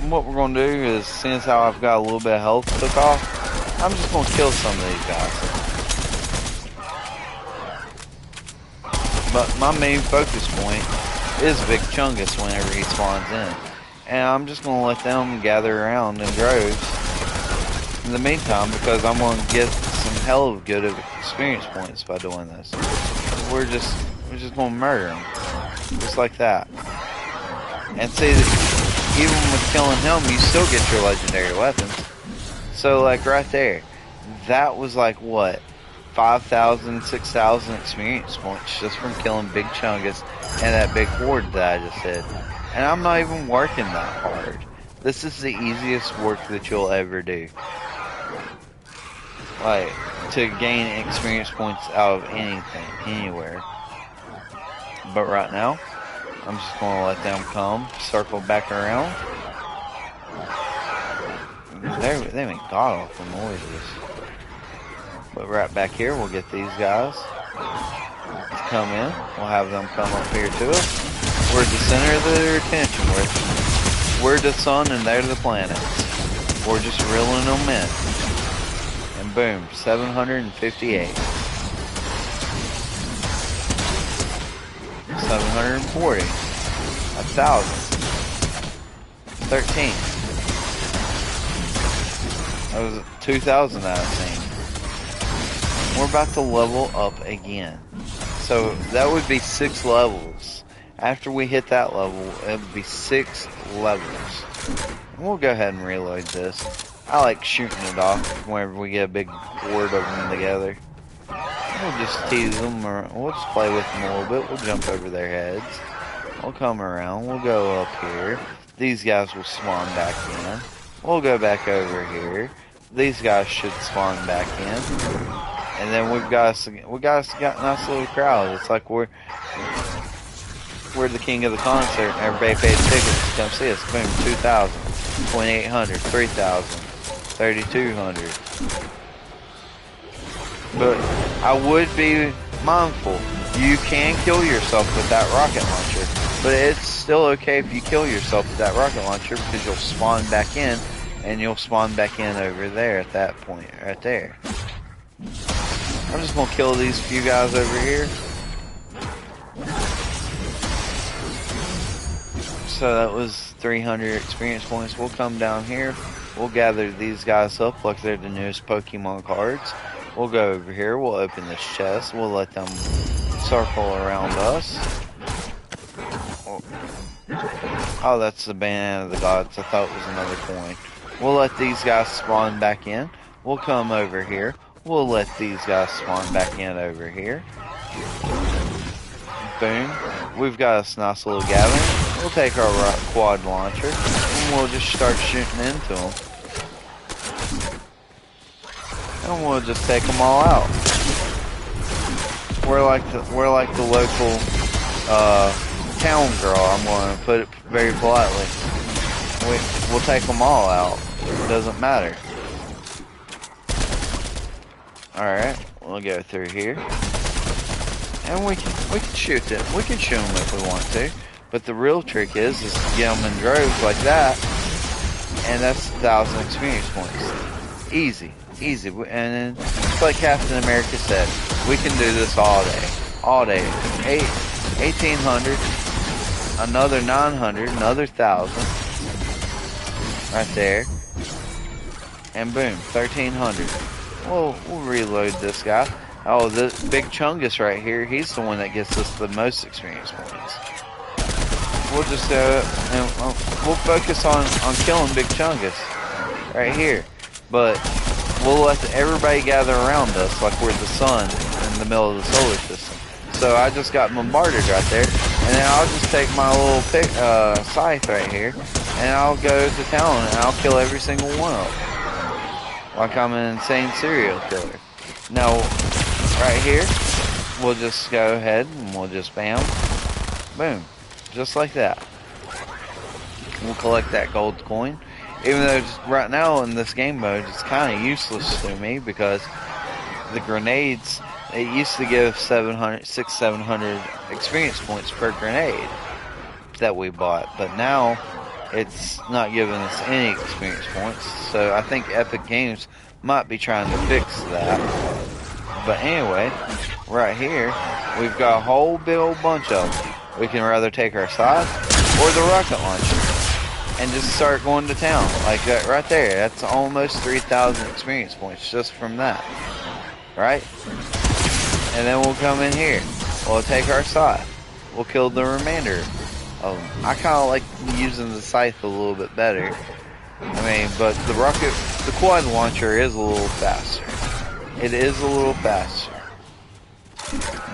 What we're going to do is, since how I've got a little bit of health took off, I'm just going to kill some of these guys. But my main focus point is Big Chungus whenever he spawns in. And I'm just going to let them gather around in droves in the meantime, because I'm going to get some hell of good experience points by doing this. We're just going to murder him. Just like that. And see, even with killing him, you still get your legendary weapons. So like right there, that was like what? 5,000, 6,000 experience points just from killing Big Chungus and that big horde that I just did. And I'm not even working that hard. This is the easiest work that you'll ever do. Like, to gain experience points out of anything, anywhere. But right now, I'm just going to let them come, circle back around. They make god awful noises. But right back here, we'll get these guys to come in. We'll have them come up here to us. We're the center of their attention. We're the sun and they're the planets. We're just reeling them in. And boom, 758. 740. 1,000. 13. That was 2,000 that I've seen. We're about to level up again. So that would be 6 levels. After we hit that level, it would be 6 levels. And we'll go ahead and reload this. I like shooting it off whenever we get a big horde of them together. We'll just tease them, or we'll just play with them a little bit. We'll jump over their heads. We'll come around. We'll go up here. These guys will spawn back in. We'll go back over here. These guys should spawn back in. And then we've got a nice little crowd. It's like we're the king of the concert and everybody paid tickets to come see us. Boom, 2,000, 2,800, 3,000, 3,200. But I would be mindful. You can kill yourself with that rocket launcher. But it's still okay if you kill yourself with that rocket launcher, because you'll spawn back in. And you'll spawn back in over there at that point, right there. I'm just gonna kill these few guys over here. So that was 300 experience points. We'll come down here. We'll gather these guys up like they're the newest Pokemon cards. We'll go over here. We'll open this chest. We'll let them circle around us. Oh, that's the banana of the gods. I thought it was another coin. We'll let these guys spawn back in. We'll come over here. We'll let these guys spawn back in over here. Boom. We've got a nice little gathering. We'll take our quad launcher and we'll just start shooting into them. And we'll just take them all out. We're like the local town girl. I'm going to put it very politely. We'll take them all out. It doesn't matter. Alright, we'll go through here. And we can shoot them. We can shoot them if we want to. But the real trick is to get them in droves like that, and that's 1,000 experience points. Easy, easy. And then, it's like Captain America said, we can do this all day. All day. 1,800, another 900, another 1,000. Right there. And boom, 1,300. We'll reload this guy. Oh, the Big Chungus right here, he's the one that gets us the most experience points. We'll just go and we'll focus on killing Big Chungus right here. But we'll let everybody gather around us like we're the sun in the middle of the solar system. So I just got bombarded right there, and then I'll just take my little scythe right here, and I'll go to town and I'll kill every single one of them. Like I'm an insane serial killer. Now, right here, we'll just go ahead and we'll just bam, boom, just like that. We'll collect that gold coin. Even though right now in this game mode, it's kind of useless to me because the grenades, it used to give 700 experience points per grenade that we bought, but now it's not giving us any experience points. So I think Epic Games might be trying to fix that. But anyway, right here, we've got a whole big old bunch of them. We can rather take our side or the rocket launcher and just start going to town like that right there. That's almost 3,000 experience points just from that, right? And then we'll come in here. We'll take our scythe. We'll kill the remainder of them. I kind of like using the scythe a little bit better. I mean, but the quad launcher is a little faster. It is a little faster.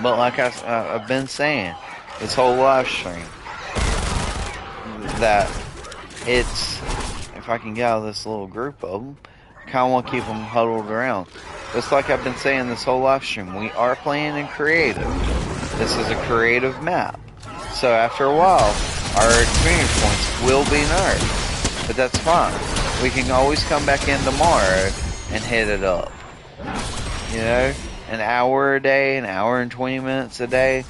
But like I've been saying, this whole live stream, that it's, if I can get out of this little group of them, I kind of want to keep them huddled around. Just like I've been saying this whole live stream, we are playing in creative. This is a creative map. So after a while, our experience points will be nerfed. But that's fine. We can always come back in tomorrow and hit it up. You know, an hour a day, an hour and 20 minutes a day.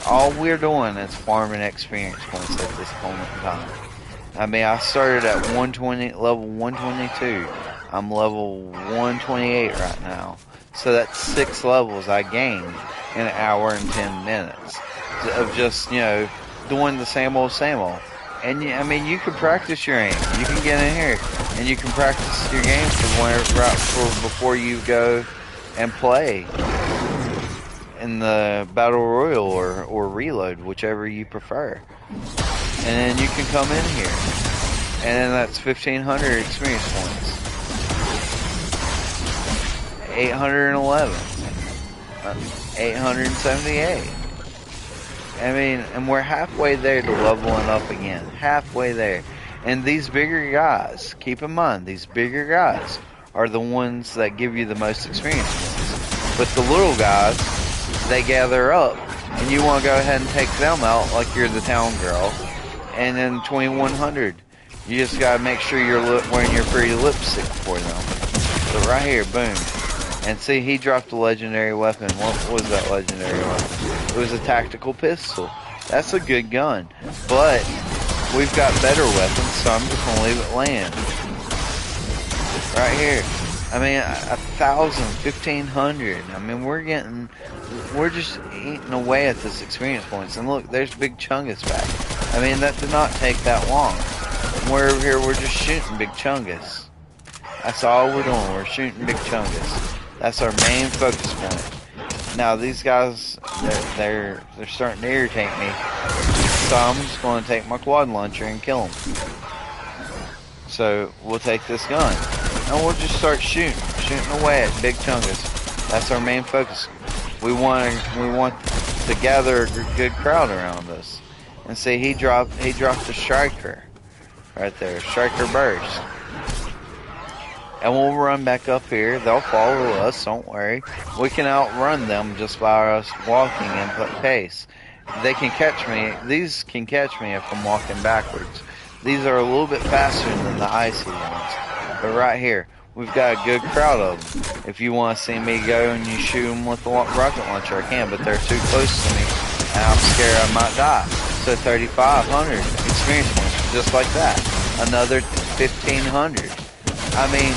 All we're doing is farming experience points at this moment in time. I mean, I started at level 122. I'm level 128 right now. So that's 6 levels I gained in an hour and 10 minutes of just, you know, doing the same old, same old. And I mean, you can practice your aim. You can get in here and you can practice your game before you go and play in the Battle Royal or Reload, whichever you prefer. And then you can come in here. And then that's 1,500 experience points. 811. 878. I mean, and we're halfway there to leveling up again. Halfway there. And these bigger guys, keep in mind, these bigger guys are the ones that give you the most experience points. But the little guys, they gather up, and you want to go ahead and take them out like you're the town girl. And then 2,100, you just got to make sure you're wearing your pretty lipstick for them. But right here, boom. And see, he dropped a legendary weapon. What was that legendary weapon? It was a tactical pistol. That's a good gun. But we've got better weapons, so I'm just going to leave it land. Right here. I mean, 1,000, 1,500. I mean, we're just eating away at this experience points. And look, there's Big Chungus back. I mean, that did not take that long. We're over here, we're just shooting Big Chungus. That's all we're doing. We're shooting Big Chungus. That's our main focus point. Now, these guys, they're starting to irritate me. So I'm just going to take my quad launcher and kill them. So we'll take this gun. And we'll just start shooting away at Big Chungus. That's our main focus. We want to gather a good crowd around us. And see, he dropped a striker right there, striker burst. And we'll run back up here. They'll follow us, don't worry. We can outrun them just by us walking in pace. They can catch me. These can catch me if I'm walking backwards. These are a little bit faster than the icy ones. But right here, we've got a good crowd of them. If you want to see me go and you shoot them with the rocket launcher, I can. But they're too close to me, and I'm scared I might die. So 3,500 experience points, just like that. Another 1,500. I mean,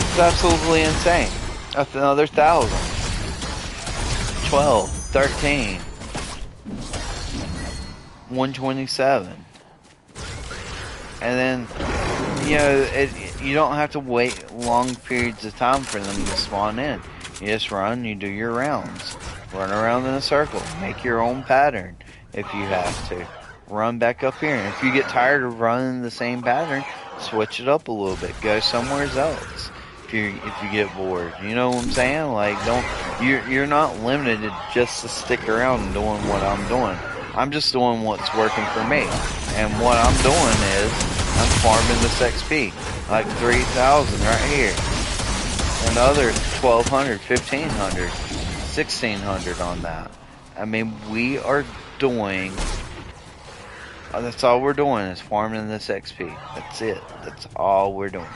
it's absolutely insane. That's another 1,000. 12, 13, 127. And then, you know, you don't have to wait long periods of time for them to spawn in. You just run, you do your rounds. Run around in a circle. Make your own pattern if you have to. Run back up here. And if you get tired of running the same pattern, switch it up a little bit. Go somewhere else. If you get bored. You know what I'm saying? Like, you're not limited just to stick around and doing what I'm doing. I'm just doing what's working for me. And what I'm doing is I'm farming this XP. Like 3,000 right here. Another 1,200, 1,500, 1,600 on that. I mean, we are doing, that's all we're doing is farming this XP. That's it. That's all we're doing.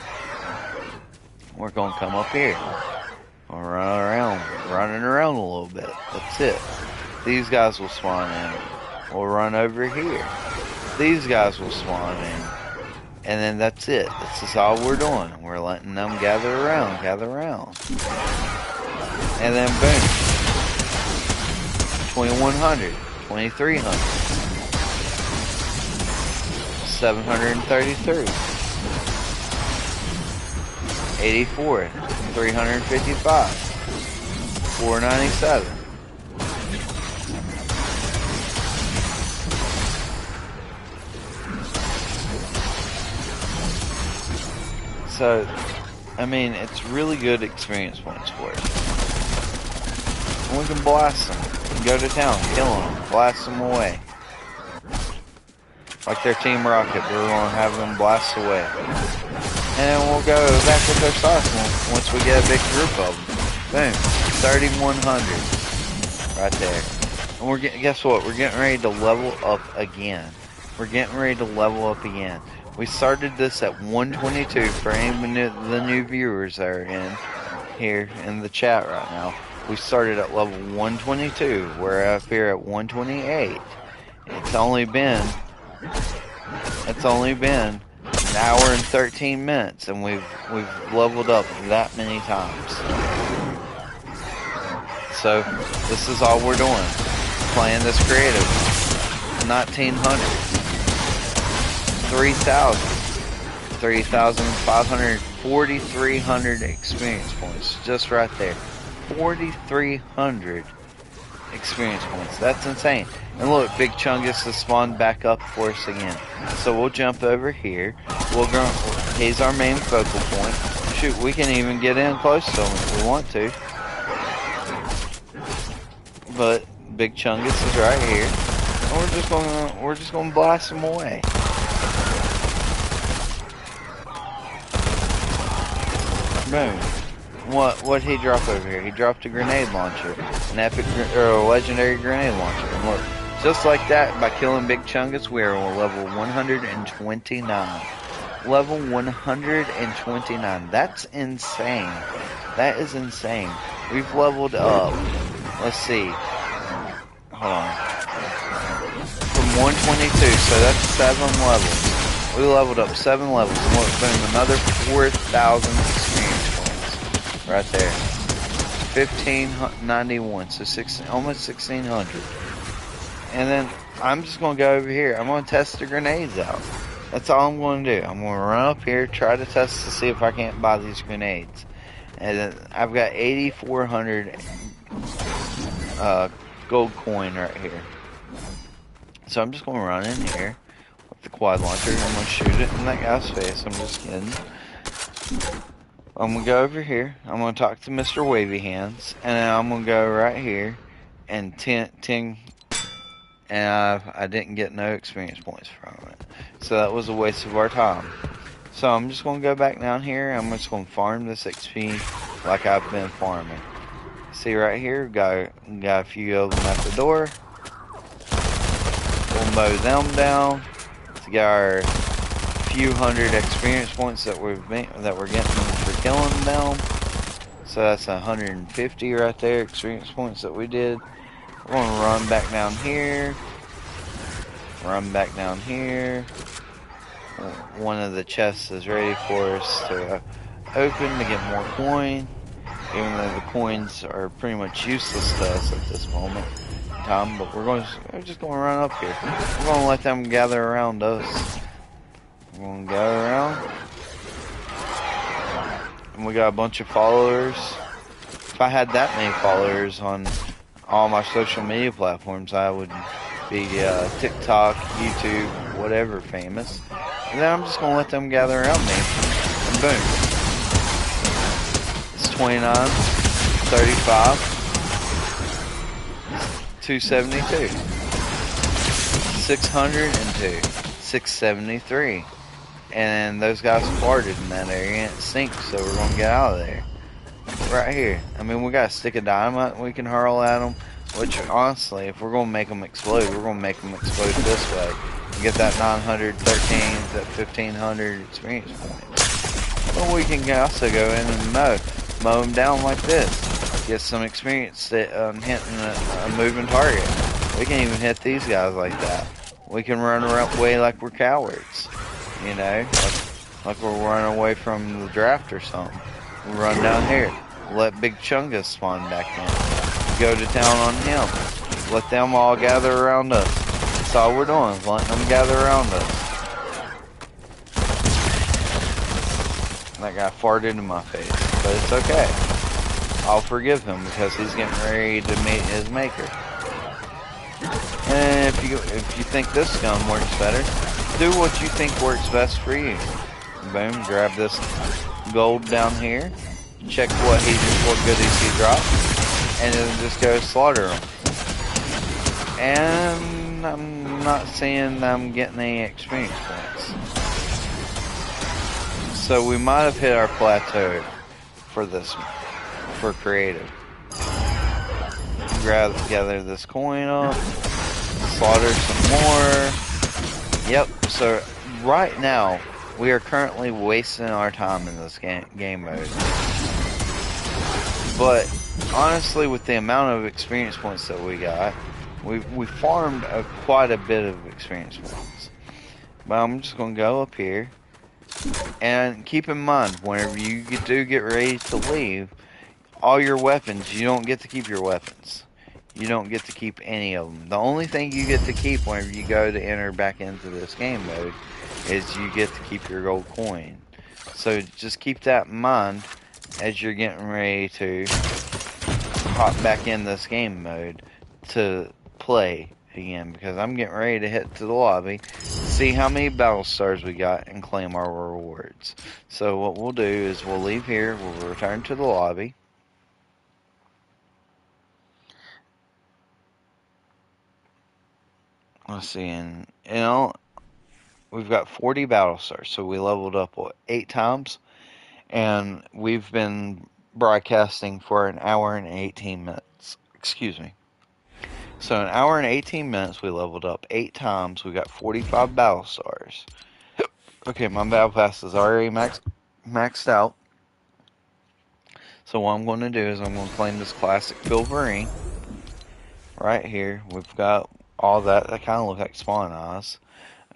We're going to come up here. We'll run around, running around a little bit. That's it. These guys will spawn in. We'll run over here. These guys will spawn in. And then that's it. This is all we're doing. We're letting them gather around. And then boom. 2,100. 2,300. 733. 84. 355. 497. So, I mean, it's really good experience points for us. And we can blast them. We can go to town, kill them, blast them away. Like their Team Rocket, we're going to have them blast away. And then we'll go back with our sauce once we get a big group of them. Boom. 3,100. Right there. And we're getting, guess what? We're getting ready to level up again. We started this at 122 for any of the new viewers that are in here in the chat right now. We started at level 122. We're up here at 128. It's only been an hour and 13 minutes, and we've leveled up that many times. So this is all we're doing. Playing this creative. 1,900. 3,000, 3,500, 4,300 experience points, just right there. 4,300 experience points. That's insane. And look, Big Chungus has spawned back up for us again. So we'll jump over here. He's our main focal point. Shoot, we can even get in close to him if we want to. But Big Chungus is right here. And we're just gonna blast him away. Boom. What he drop over here? He dropped a grenade launcher, an epic or a legendary grenade launcher. And look, just like that, by killing Big Chungus, we are on level 129. Level 129. That's insane. That is insane. We've leveled up. Let's see. Hold on. From 122, so that's 7 levels. We leveled up 7 levels. And look, boom, another 4,000 experience points. Right there. 1,591, so almost 1,600. And then I'm just going to go over here. I'm going to test the grenades out. That's all I'm going to do. I'm going to run up here, try to test to see if I can't buy these grenades. And then I've got 8,400 gold coin right here. So I'm just going to run in here with the quad launcher. I'm going to shoot it in that guy's face. I'm just kidding. I'm going to go over here. I'm going to talk to Mr. Wavy Hands. And then I'm going to go right here and ting. And I didn't get no experience points from it. So that was a waste of our time. So I'm just going to go back down here. I'm just going to farm this XP like I've been farming. See right here, got a few of them at the door. We'll mow them down to get our few hundred experience points that we're getting for killing them. So that's 150 right there, experience points that we did. We're going to run back down here. Run back down here. One of the chests is ready for us to open to get more coin, even though the coins are pretty much useless to us at this moment in time. But we're just going to run up here. We're going to let them gather around us. We're going to gather around, and we got a bunch of followers. If I had that many followers on all my social media platforms, I would be TikTok, YouTube, whatever famous. And then I'm just going to let them gather around me. And boom. It's 29, 35, 272, 602, 673. And those guys farted in that area and it sinks, so we're going to get out of there. Right here. I mean, we got a stick of dynamite we can hurl at them. Which, honestly, if we're going to make them explode, we're going to make them explode this way. Get that 913, that 1500 experience points. Well, we can also go in and mow them down like this. Get some experience hitting a moving target. We can even hit these guys like that. We can run away like we're cowards. You know, like we're running away from the draft or something. We run down here. Let Big Chungus spawn back in. Go to town on him. Let them all gather around us. That's all we're doing, is letting them gather around us. That guy farted in my face, but it's okay. I'll forgive him because he's getting ready to meet his maker. And if you think this gun works better, do what you think works best for you. Boom, grab this gold down here. Check what goodies he dropped, and then just go slaughter them. And I'm not seeing them getting any experience points. So we might have hit our plateau for creative. Gather this coin up, slaughter some more. Yep, so right now, we are currently wasting our time in this game mode. But honestly, with the amount of experience points that we got, we farmed quite a bit of experience points. But I'm just going to go up here. And keep in mind, whenever you do get ready to leave, all your weapons, you don't get to keep your weapons. You don't get to keep any of them. The only thing you get to keep whenever you go to enter back into this game mode is you get to keep your gold coin. So just keep that in mind as you're getting ready to hop back in this game mode to play again, because I'm getting ready to head to the lobby, see how many battle stars we got, and claim our rewards. So what we'll do is we'll leave here, we'll return to the lobby. Let's see, and we've got 40 battle stars, so we leveled up, what, 8 times? And we've been broadcasting for an hour and 18 minutes. Excuse me. So an hour and 18 minutes, we leveled up 8 times. We got 45 battle stars. Okay, my battle pass is already maxed out. So what I'm going to do is I'm going to claim this classic Silverine. Right here, we've got all that. That kind of look like spawn eyes.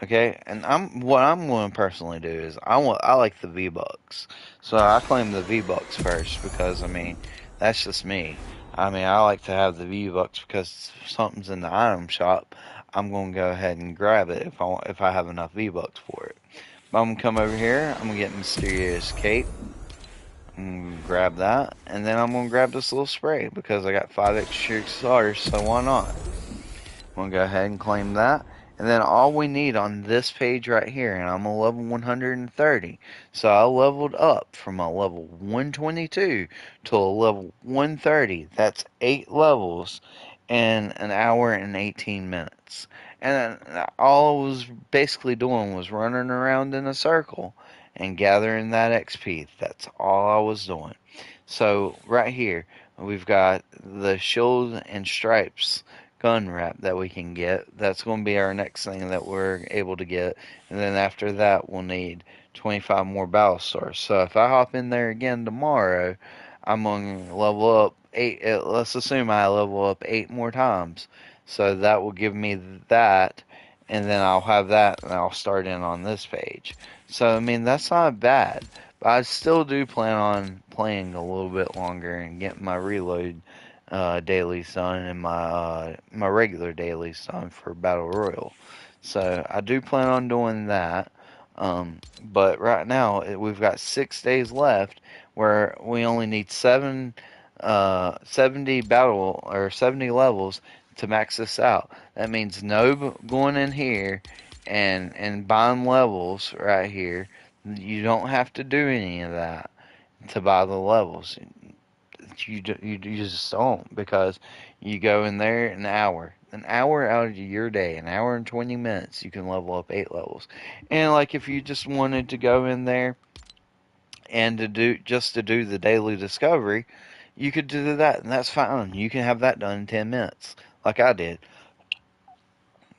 Okay, and what I'm going to personally do is I like the V-Bucks. So I claim the V-Bucks first because, I mean, that's just me. I mean, I like to have the V-Bucks because if something's in the item shop, I'm going to go ahead and grab it if I have enough V-Bucks for it. But I'm going to come over here, I'm going to get Mysterious Cape, and grab that, and then I'm going to grab this little spray because I got 5 extra stars, so why not? I'm going to go ahead and claim that. And then all we need on this page right here, and I'm a level 130. So I leveled up from a level 122 to a level 130. That's 8 levels in an hour and 18 minutes. And all I was basically doing was running around in a circle and gathering that XP. That's all I was doing. So right here, we've got the shield and stripes gun wrap that we can get. That's going to be our next thing that we're able to get. And then after that, we'll need 25 more battle stars. So if I hop in there again tomorrow, I'm going to level up 8. Let's assume I level up 8 more times. So that will give me that. and then I'll have that, and I'll start in on this page. So I mean that's not bad, but I still do plan on playing a little bit longer and getting my reload dailies done and my regular dailies done for Battle Royal. So I do plan on doing that. But right now we've got 6 days left where we only need 70 battle or 70 levels to max this out. That means no going in here and buying levels right here. You don't have to do any of that to buy the levels. You just don't, because you go in there an hour out of your day, an hour and 20 minutes, you can level up 8 levels. And like if you just wanted to go in there and to do the daily discovery, you could do that, and that's fine. You can have that done in 10 minutes, like I did.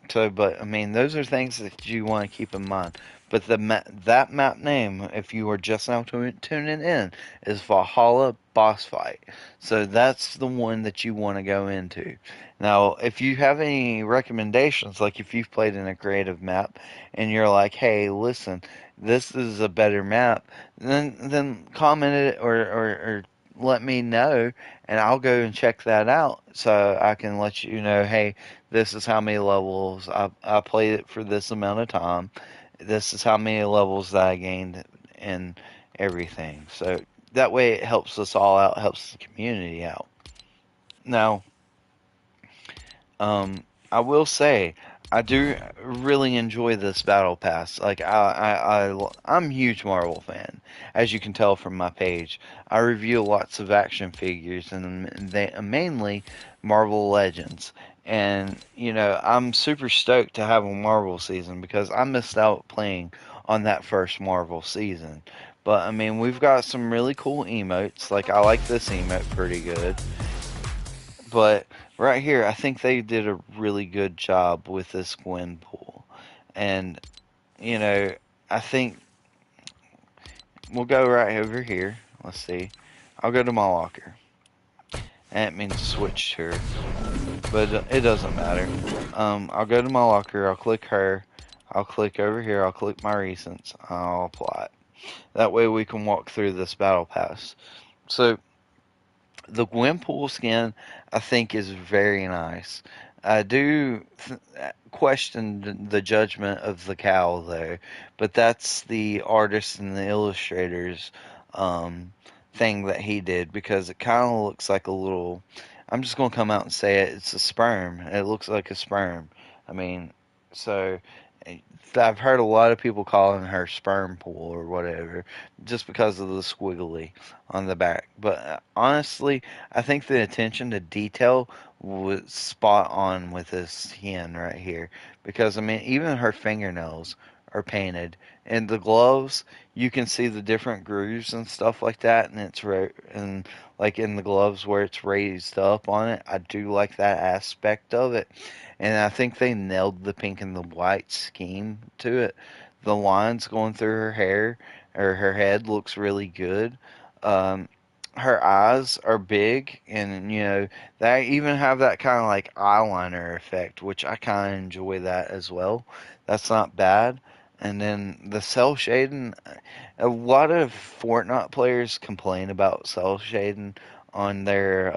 So, but I mean, those are things that you want to keep in mind. But that map name, if you are just now tuning in, is Valhalla Boss Fight. So that's the one that you want to go into. Now, if you have any recommendations, like if you've played in a creative map and you're like, "Hey, listen, this is a better map," then comment it or let me know, and I'll go and check that out so I can let you know, hey, this is how many levels I played it for this amount of time. This is how many levels that I gained and everything. So that way it helps us all out, helps the community out. Now, um, I will say I do really enjoy this battle pass. Like I'm a huge Marvel fan, as you can tell from my page. I review lots of action figures, and they mainly Marvel Legends. And you know, I'm super stoked to have a Marvel season because I missed out playing on that first Marvel season. But I mean, we've got some really cool emotes. Like I like this emote pretty good. But right here, I think they did a really good job with this Gwen pool. And, you know, I think we'll go right over here. Let's see. I'll go to my locker. And it means switch to her. But it doesn't matter. I'll go to my locker. I'll click her. I'll click over here. I'll click my recents. I'll apply it. That way we can walk through this battle pass. So the Gwenpool skin, I think, is very nice. I do question the judgment of the cow, though, but that's the artist and the illustrator's um, thing that he did, because it kind of looks like a little. I'm just gonna come out and say it. It's a sperm. It looks like a sperm. I mean, so I've heard a lot of people calling her sperm pool or whatever, just because of the squiggly on the back. But honestly, I think the attention to detail was spot on with this hen right here. Because I mean, even her fingernails are painted, and the gloves, you can see the different grooves and stuff like that. And and like in the gloves where it's raised up on it, I do like that aspect of it. And I think they nailed the pink and the white scheme to it. The lines going through her hair or her head looks really good. Um, her eyes are big, and you know they even have that kind of like eyeliner effect, which I kind of enjoy that as well. That's not bad. And then the cell shading, a lot of Fortnite players complain about cell shading on their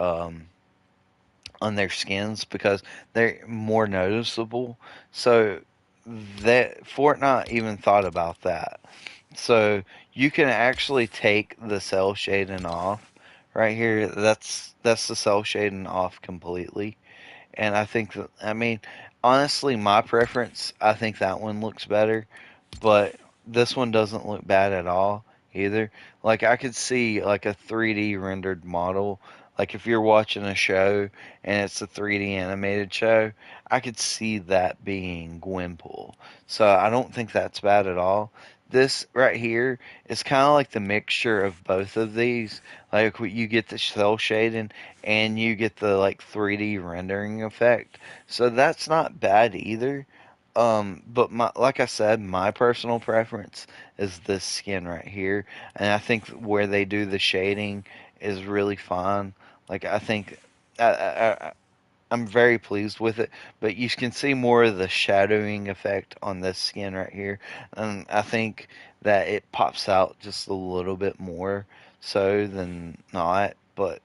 skins because they're more noticeable. So that Fortnite even thought about that. So you can actually take the cell shading off right here. That's the cell shading off completely. And I think that, I mean, honestly, my preference, I think that one looks better, but this one doesn't look bad at all either. Like I could see like a 3D rendered model. Like if you're watching a show and it's a 3D animated show, I could see that being Gwenpool. So I don't think that's bad at all. This right here is kind of like the mixture of both of these. Like you get the cell shading and you get the like 3D rendering effect. So that's not bad either. But like I said, my personal preference is this skin right here, and I think where they do the shading is really fine. Like I think, I'm very pleased with it, but you can see more of the shadowing effect on this skin right here, and I think that it pops out just a little bit more so than not. But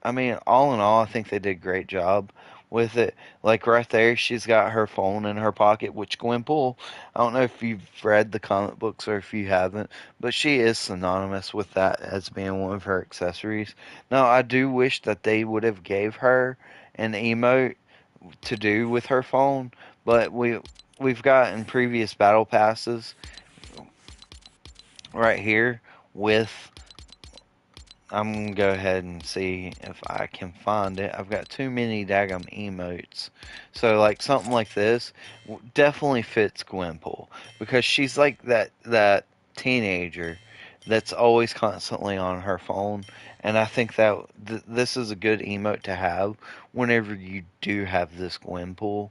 I mean, all in all, I think they did a great job with it. Like right there, she's got her phone in her pocket, which Gwenpool, I don't know if you've read the comic books or if you haven't, but she is synonymous with that as being one of her accessories. Now, I do wish that they would have gave her an emote to do with her phone, but we've got in previous battle passes right here with I'm gonna go ahead and see if I can find it. I've got too many daggum emotes. So like something like this definitely fits Gwenpool because she's like that teenager that's always constantly on her phone, and I think that this is a good emote to have whenever you do have this Gwenpool.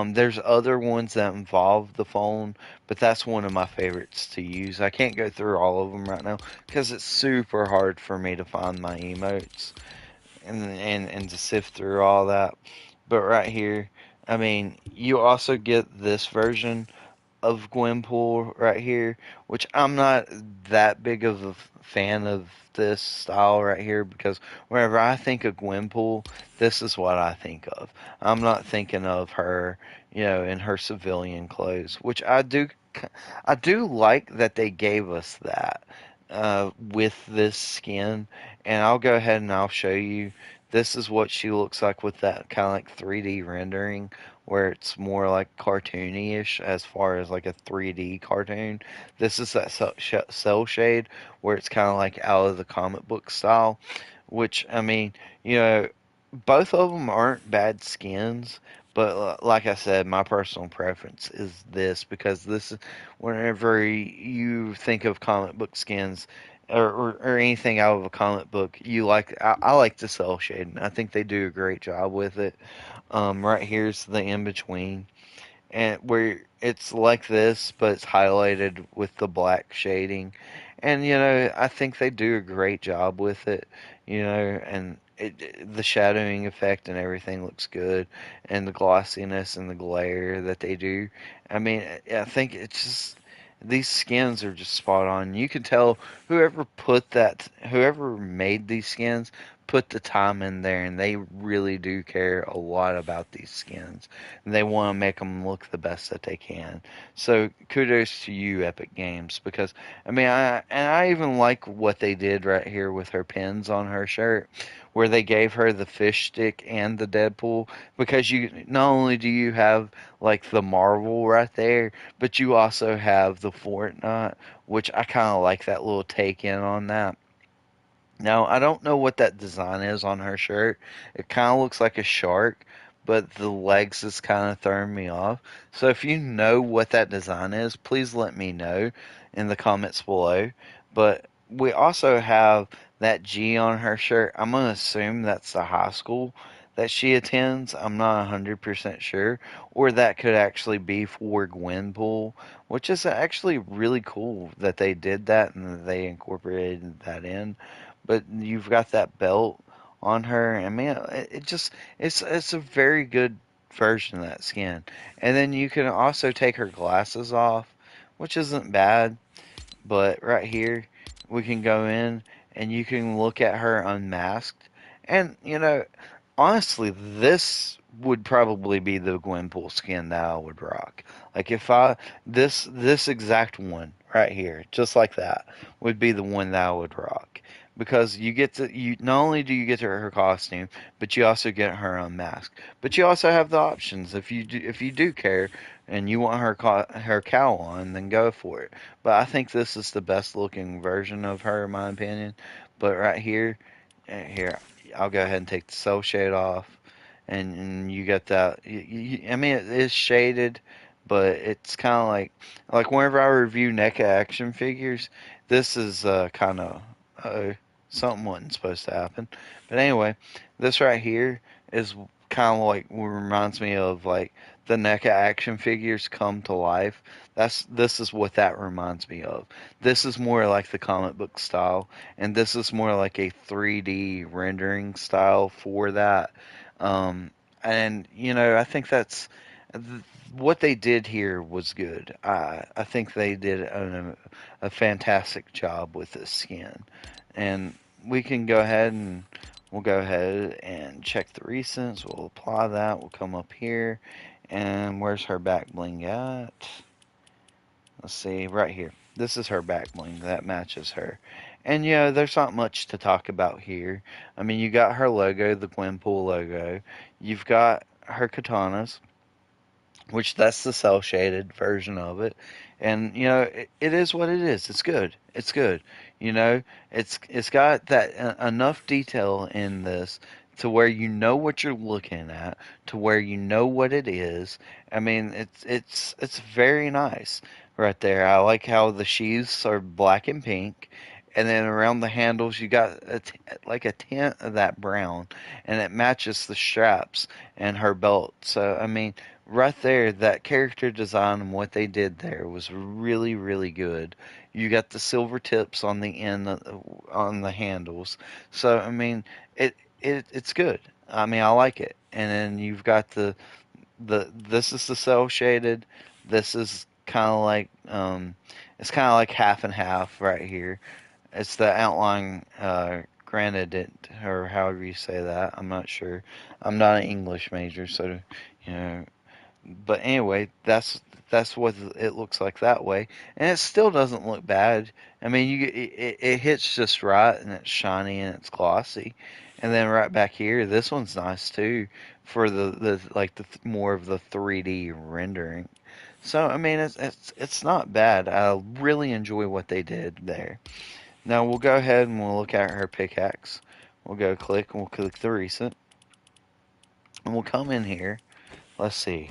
There's other ones that involve the phone, but that's one of my favorites to use. I can't go through all of them right now because it's super hard for me to find my emotes and to sift through all that. But right here, I mean, you also get this version of Gwenpool right here, which I'm not that big of a fan of this style right here because whenever I think of Gwenpool, this is what I think of. I'm not thinking of her, in her civilian clothes, which I do like that they gave us that with this skin, and I'll go ahead and I'll show you. This is what she looks like with that kind of like 3D rendering where it's more like cartoony-ish as far as like a 3D cartoon. This is that cell shade where it's kind of like out of the comic book style, which I mean, you know, both of them aren't bad skins, but like I said, my personal preference is this because this is whenever you think of comic book skins or anything out of a comic book, I like the cell shade. I think they do a great job with it. Right here's the in between, and where it's like this, but it's highlighted with the black shading. And I think they do a great job with it. And the shadowing effect and everything looks good, and the glossiness and the glare that they do. I mean, I think it's just these skins are just spot on. You can tell whoever made these skins put the time in there, and they really do care a lot about these skins, and they want to make them look the best that they can. So kudos to you, Epic Games, because I mean, I even like what they did right here with her pins on her shirt, where they gave her the fish stick and the Deadpool, because you not only do you have like the Marvel right there, but you also have the Fortnite, which I kind of like that little take in on that. Now, I don't know what that design is on her shirt. It kind of looks like a shark, but the legs is kind of throwing me off. So if you know what that design is, please let me know in the comments below. But we also have that G on her shirt. I'm going to assume that's the high school that she attends. I'm not 100% sure. Or that could actually be for Gwenpool, which is actually really cool that they did that and that they incorporated that in. But you've got that belt on her, and man, it just it's a very good version of that skin. And then you can also take her glasses off, which isn't bad. But right here, we can go in and you can look at her unmasked. And, honestly, this would probably be the Gwenpool skin that I would rock. Like if this exact one right here, just like that, would be the one that I would rock. Because you not only do you get her costume, but you also get her unmasked. But you also have the options if you do care and you want her cowl on, then go for it. But I think this is the best looking version of her, in my opinion. But right here, here, I'll go ahead and take the cell shade off, and you get that. I mean, it is shaded, but it's kind of like whenever I review NECA action figures, this is kind of something wasn't supposed to happen. But anyway, this right here is kind of like what reminds me of like the NECA action figures come to life. This is what that reminds me of. This is more like the comic book style, and this is more like a 3D rendering style for that. Um, And I think what they did here was good. I think they did a fantastic job with this skin, and we can go ahead and we'll go ahead and check the recents. We'll apply that. We'll come up here, and where's her back bling at? Let's see, right here. This is her back bling that matches her. And there's not much to talk about here. I mean, you got her logo, the Gwenpool logo. You've got her katanas, which that's the cell shaded version of it. And it is what it is. It's good. It's good. You know, it's got that enough detail in this to where you know what you're looking at, to where you know what it is. I mean, it's very nice right there. I like how the sheaths are black and pink. And then around the handles, you got like a tint of that brown, and it matches the straps and her belt. So, I mean, right there, that character design and what they did there was really, really good. You got the silver tips on the end on the handles, so I mean, it's good. I mean, I like it. And then you've got the this is the cell shaded. This is kind of like it's kind of like half and half right here. It's the outline granted or however you say that. I'm not sure. I'm not an English major, so you know but anyway, that's what it looks like that way, and it still doesn't look bad. I mean, it hits just right, and it's shiny and it's glossy. And then right back here, this one's nice too for the like the more of the 3D rendering. So I mean, it's not bad. I really enjoy what they did there. Now we'll go ahead and we'll look at her pickaxe. We'll go click and we'll click the recent, and we'll come in here. Let's see.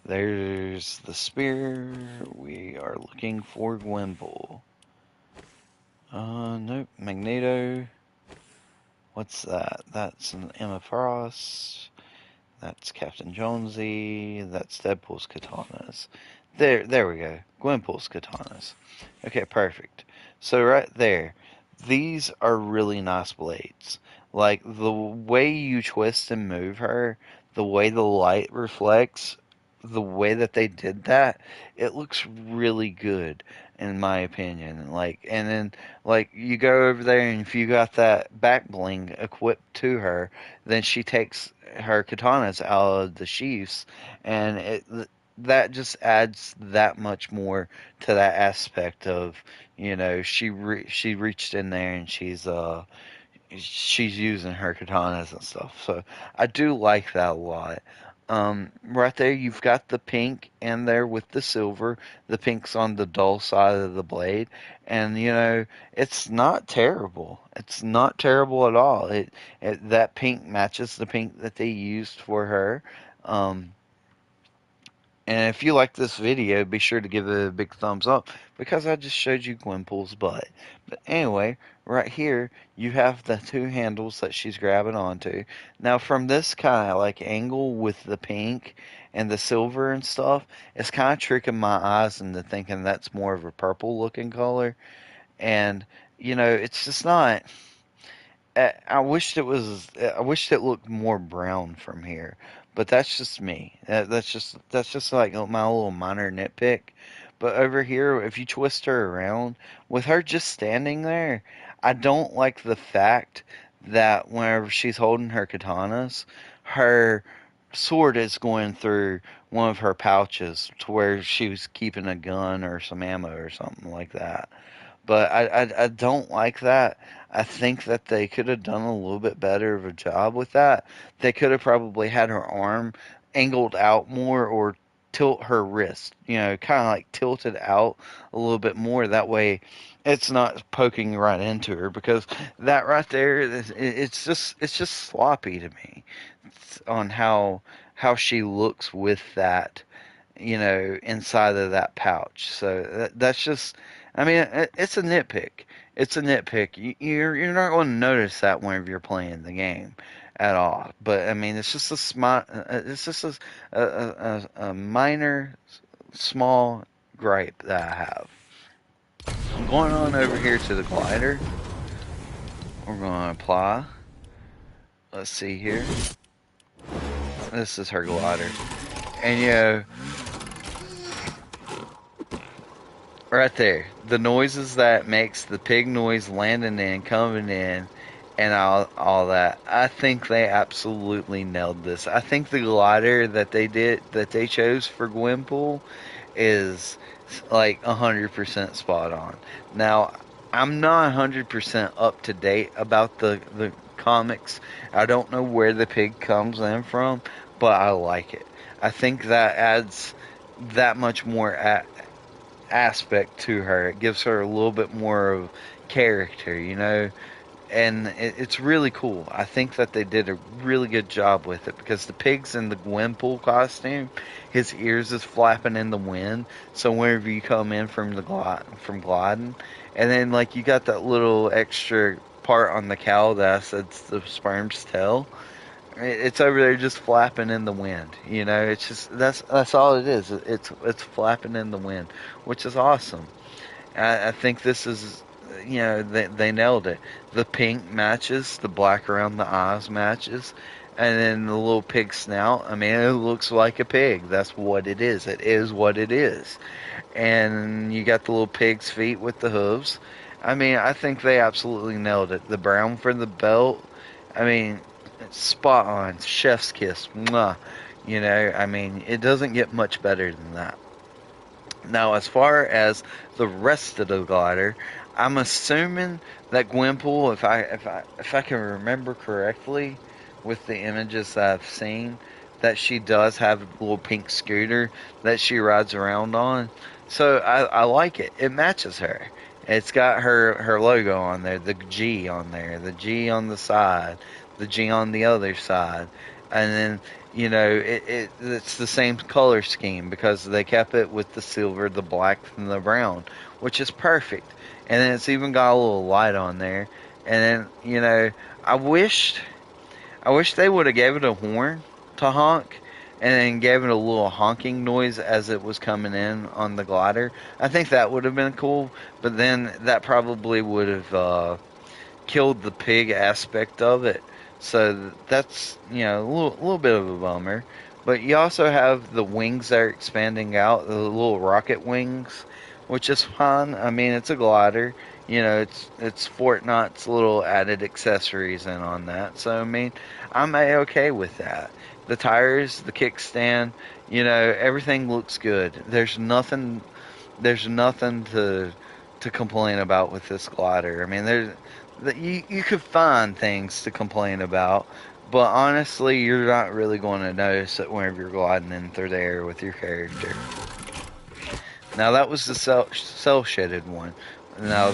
There's the spear. We are looking for Gwynbull. Nope. Magneto. What's that? That's an Emma Frost. That's Captain Jonesy. That's Deadpool's katanas. There we go. Gwenpool's katanas. Okay, perfect. So right there, these are really nice blades. Like the way you twist and move her, the way the light reflects, the way that they did that, it looks really good in my opinion. Like, and then like you go over there and if you got that back bling equipped to her, then she takes her katanas out of the sheaths, and that just adds that much more to that aspect of she reached in there and she's using her katanas and stuff. So I do like that a lot. Right there, you've got the pink in there with the silver. The pink's on the dull side of the blade, and it's not terrible. It's not terrible at all. It that pink matches the pink that they used for her. Um, and if you like this video, be sure to give it a big thumbs up because I just showed you Gwenpool's butt. But anyway, right here, you have the two handles that she's grabbing onto. Now, from this kind of like angle with the pink and the silver and stuff, it's kind of tricking my eyes into thinking that's more of a purple looking color. And, it's just not. I wished it was. I wished it looked more brown from here, but that's just me. That's just like my little minor nitpick. But over here, if you twist her around, with her just standing there, I don't like the fact that whenever she's holding her katanas, her sword is going through one of her pouches to where she was keeping a gun or some ammo or something like that. But I don't like that. I think that they could have done a little bit better of a job with that. They could have probably had her arm angled out more or tilt her wrist, kind of like tilted out a little bit more. That way it's not poking right into her because that right there, it's just sloppy to me on how she looks with that inside of that pouch. So that's just, I mean, it's a nitpick. It's a nitpick. You're not going to notice that whenever you're playing the game at all. But I mean, it's just it's just a minor, small gripe that I have. I'm going on over here to the glider. We're going to apply. Let's see here. This is her glider. And you know, right there, the noises that makes the pig noise landing in, coming in, and all that. I think they absolutely nailed this. I think the glider that they chose for Gwenpool is like 100% spot on. Now, I'm not 100% up to date about the comics. I don't know where the pig comes in from, but I like it. I think that adds that much more aspect to her. It gives her a little bit more of character, you know, and it's really cool. I think that they did a really good job with it because the pigs in the Gwenpool costume, his ears is flapping in the wind. So whenever you come in from from gliding, and then like you got that little extra part on the cow that I said's the sperm's tail. It's over there just flapping in the wind. You know, it's just that's all it is. It's flapping in the wind, which is awesome. I think this is, you know, they nailed it. The pink matches, the black around the eyes matches, and then the little pig snout. I mean, it looks like a pig. That's what it is. It is what it is. And you got the little pig's feet with the hooves. I mean, I think they absolutely nailed it. The brown for the belt. I mean, it's spot on. Chef's kiss. Mwah. You know, I mean, it doesn't get much better than that. Now, as far as the rest of the glider, I'm assuming that Gwynpool, if I can remember correctly, with the images that I've seen, that she does have a little pink scooter that she rides around on. So I like it. It matches her. It's got her logo on there, the G on there, the G on the side, the G on the other side, and then you know it's the same color scheme because they kept it with the silver, the black, and the brown, which is perfect. And then it's even got a little light on there. And then you know I wish they would have gave it a horn to honk, and then gave it a little honking noise as it was coming in on the glider. I think that would have been cool, but then that probably would have killed the pig aspect of it. So that's, you know, little bit of a bummer. But you also have the wings that are expanding out, the little rocket wings, which is fun. I mean, it's a glider. You know, it's Fortnite's little added accessories in on that. So I mean, I'm okay with that. The tires, the kickstand, you know, everything looks good. There's nothing to complain about with this glider. I mean, you could find things to complain about, but honestly, you're not really going to notice it whenever you're gliding in through the air with your character. Now that was the cell shaded one. Now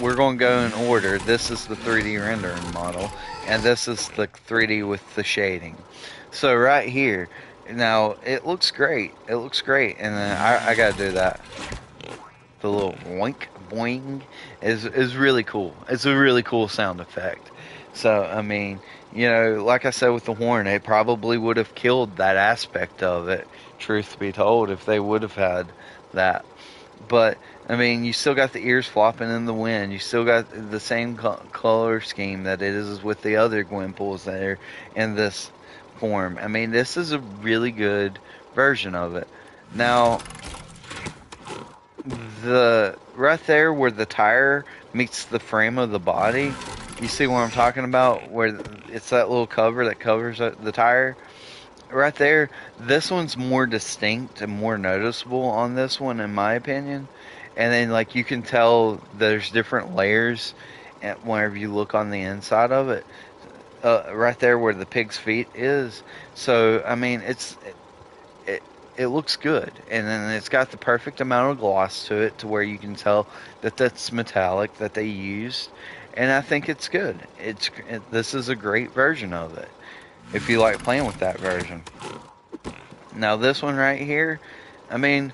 we're going to go in order. This is the 3D rendering model, and this is the 3D with the shading. So right here, now it looks great. It looks great, and then I gotta do that. The little boink boing is really cool. It's a really cool sound effect. So I mean, you know, like I said with the horn, it probably would have killed that aspect of it. Truth be told, if they would have had that. But I mean, you still got the ears flopping in the wind. You still got the same color scheme that it is with the other Gwenpools that are in this form. I mean, this is a really good version of it. Now, the right there where the tire meets the frame of the body, you see what I'm talking about? Where it's that little cover that covers the tire. Right there, this one's more distinct and more noticeable on this one, in my opinion. And then, like, you can tell there's different layers whenever you look on the inside of it. Right there where the pig's feet is. So, I mean, it it looks good, and then it's got the perfect amount of gloss to it to where you can tell that that's metallic that they used, and I think it's good. This is a great version of it if you like playing with that version. Now this one right here, I mean,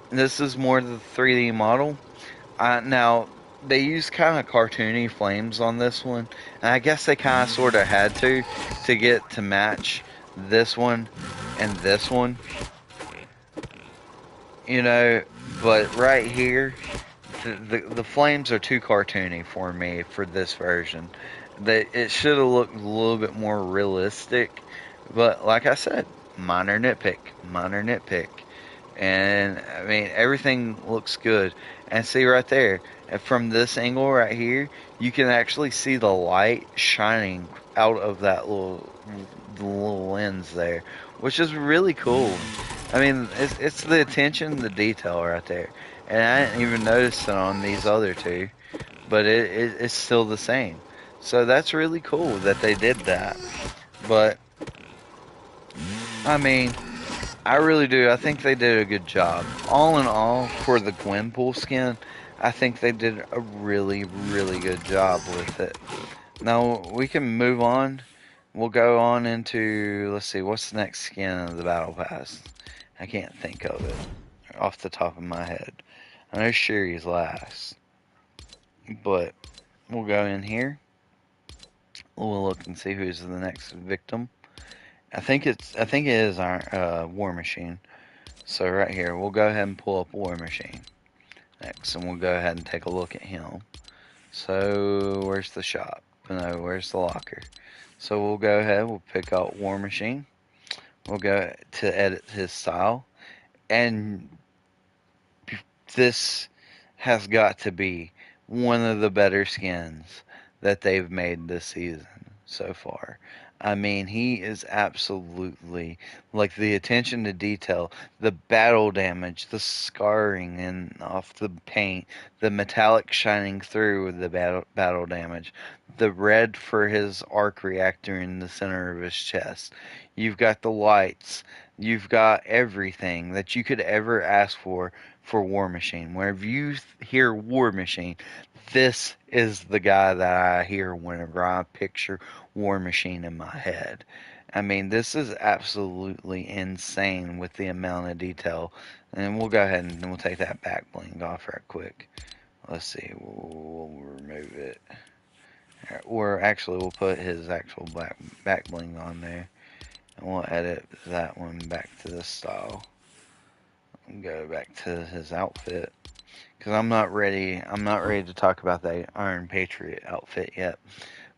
this is more the 3D model. Now they use kind of cartoony flames on this one, and I guess they kind of sort of had to get to match this one and this one, you know. But right here, the flames are too cartoony for me for this version. It should have looked a little bit more realistic But like I said, minor nitpick, minor nitpick. And I mean, everything looks good. And see right there, from this angle right here, you can actually see the light shining out of that little lens there, which is really cool. I mean, it's the attention to detail right there. And I didn't even notice it on these other two, but it's still the same. So that's really cool that they did that. But I mean, I really do. I think they did a good job. All in all, for the Gwenpool skin, I think they did a really, really good job with it. Now, we can move on. We'll go on into, let's see, what's the next skin of the Battle Pass? I can't think of it off the top of my head. I know Sherry's last, but we'll go in here. We'll look and see who's the next victim. I think it is our War Machine. So right here, we'll go ahead and pull up War Machine next, and we'll go ahead and take a look at him. So where's the shop? No, where's the locker? So we'll go ahead, we'll pick out War Machine. We'll go to edit his style, and this has got to be one of the better skins that they've made this season so far. I mean, he is absolutely like the attention to detail, the battle damage, the scarring and off the paint, the metallic shining through with the battle damage, the red for his arc reactor in the center of his chest. You've got the lights. You've got everything that you could ever ask for War Machine. Whenever you hear War Machine, this is the guy that I hear whenever I picture War Machine in my head. I mean, this is absolutely insane with the amount of detail. And we'll go ahead and we'll take that back bling off right quick. Let's see, we'll remove it. Or actually, we'll put his actual back bling on there. And we'll edit that one back to this style. And go back to his outfit. Because I'm not ready. I'm not ready to talk about the Iron Patriot outfit yet.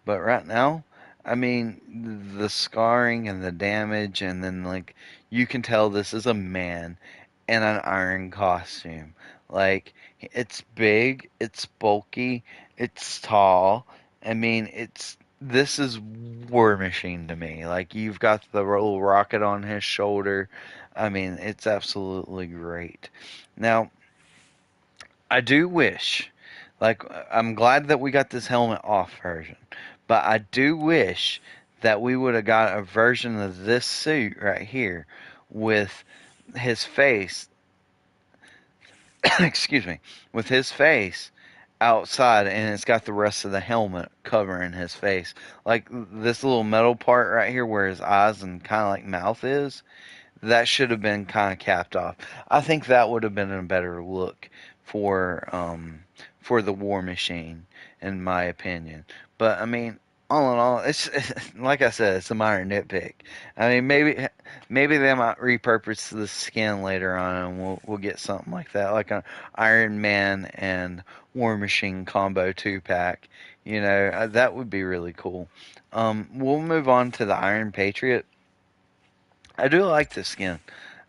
But right now, I mean, the scarring and the damage, and then like you can tell this is a man in an iron costume. Like it's big, it's bulky, it's tall. I mean, it's this is War Machine to me. Like you've got the little rocket on his shoulder. I mean, it's absolutely great. Now, I do wish, like, I'm glad that we got this helmet off version, but I do wish that we would have got a version of this suit right here with his face, excuse me, with his face outside and it's got the rest of the helmet covering his face. Like this little metal part right here where his eyes and kind of like mouth is, that should have been kind of capped off. I think that would have been a better look for the War Machine, in my opinion. But I mean, all in all, it's like I said, it's a minor nitpick. I mean, maybe they might repurpose the skin later on, and we'll get something like that, like an Iron Man and War Machine combo 2 pack. You know, that would be really cool. We'll move on to the Iron Patriot. I do like this skin.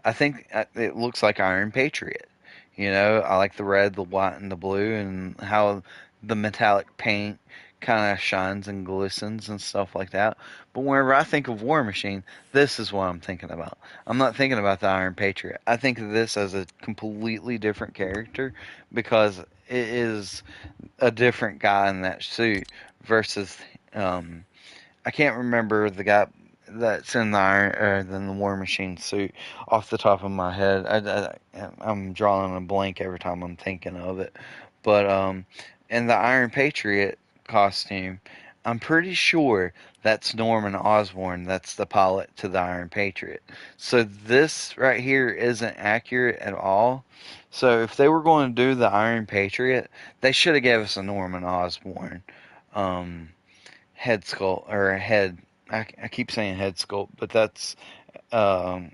I think it looks like Iron Patriot. You know, I like the red, the white, and the blue, and how the metallic paint kind of shines and glistens and stuff like that. But whenever I think of War Machine, this is what I'm thinking about. I'm not thinking about the Iron Patriot. I think of this as a completely different character because it is a different guy in that suit versus I can't remember the guy that's in the than the War Machine suit off the top of my head. I'm drawing a blank every time I'm thinking of it. But in the Iron Patriot costume, I'm pretty sure that's Norman Osborn. That's the pilot to the Iron Patriot. So this right here isn't accurate at all. So if they were going to do the Iron Patriot, they should have gave us a Norman Osborn. Head sculpt or head. I keep saying head sculpt, but that's um,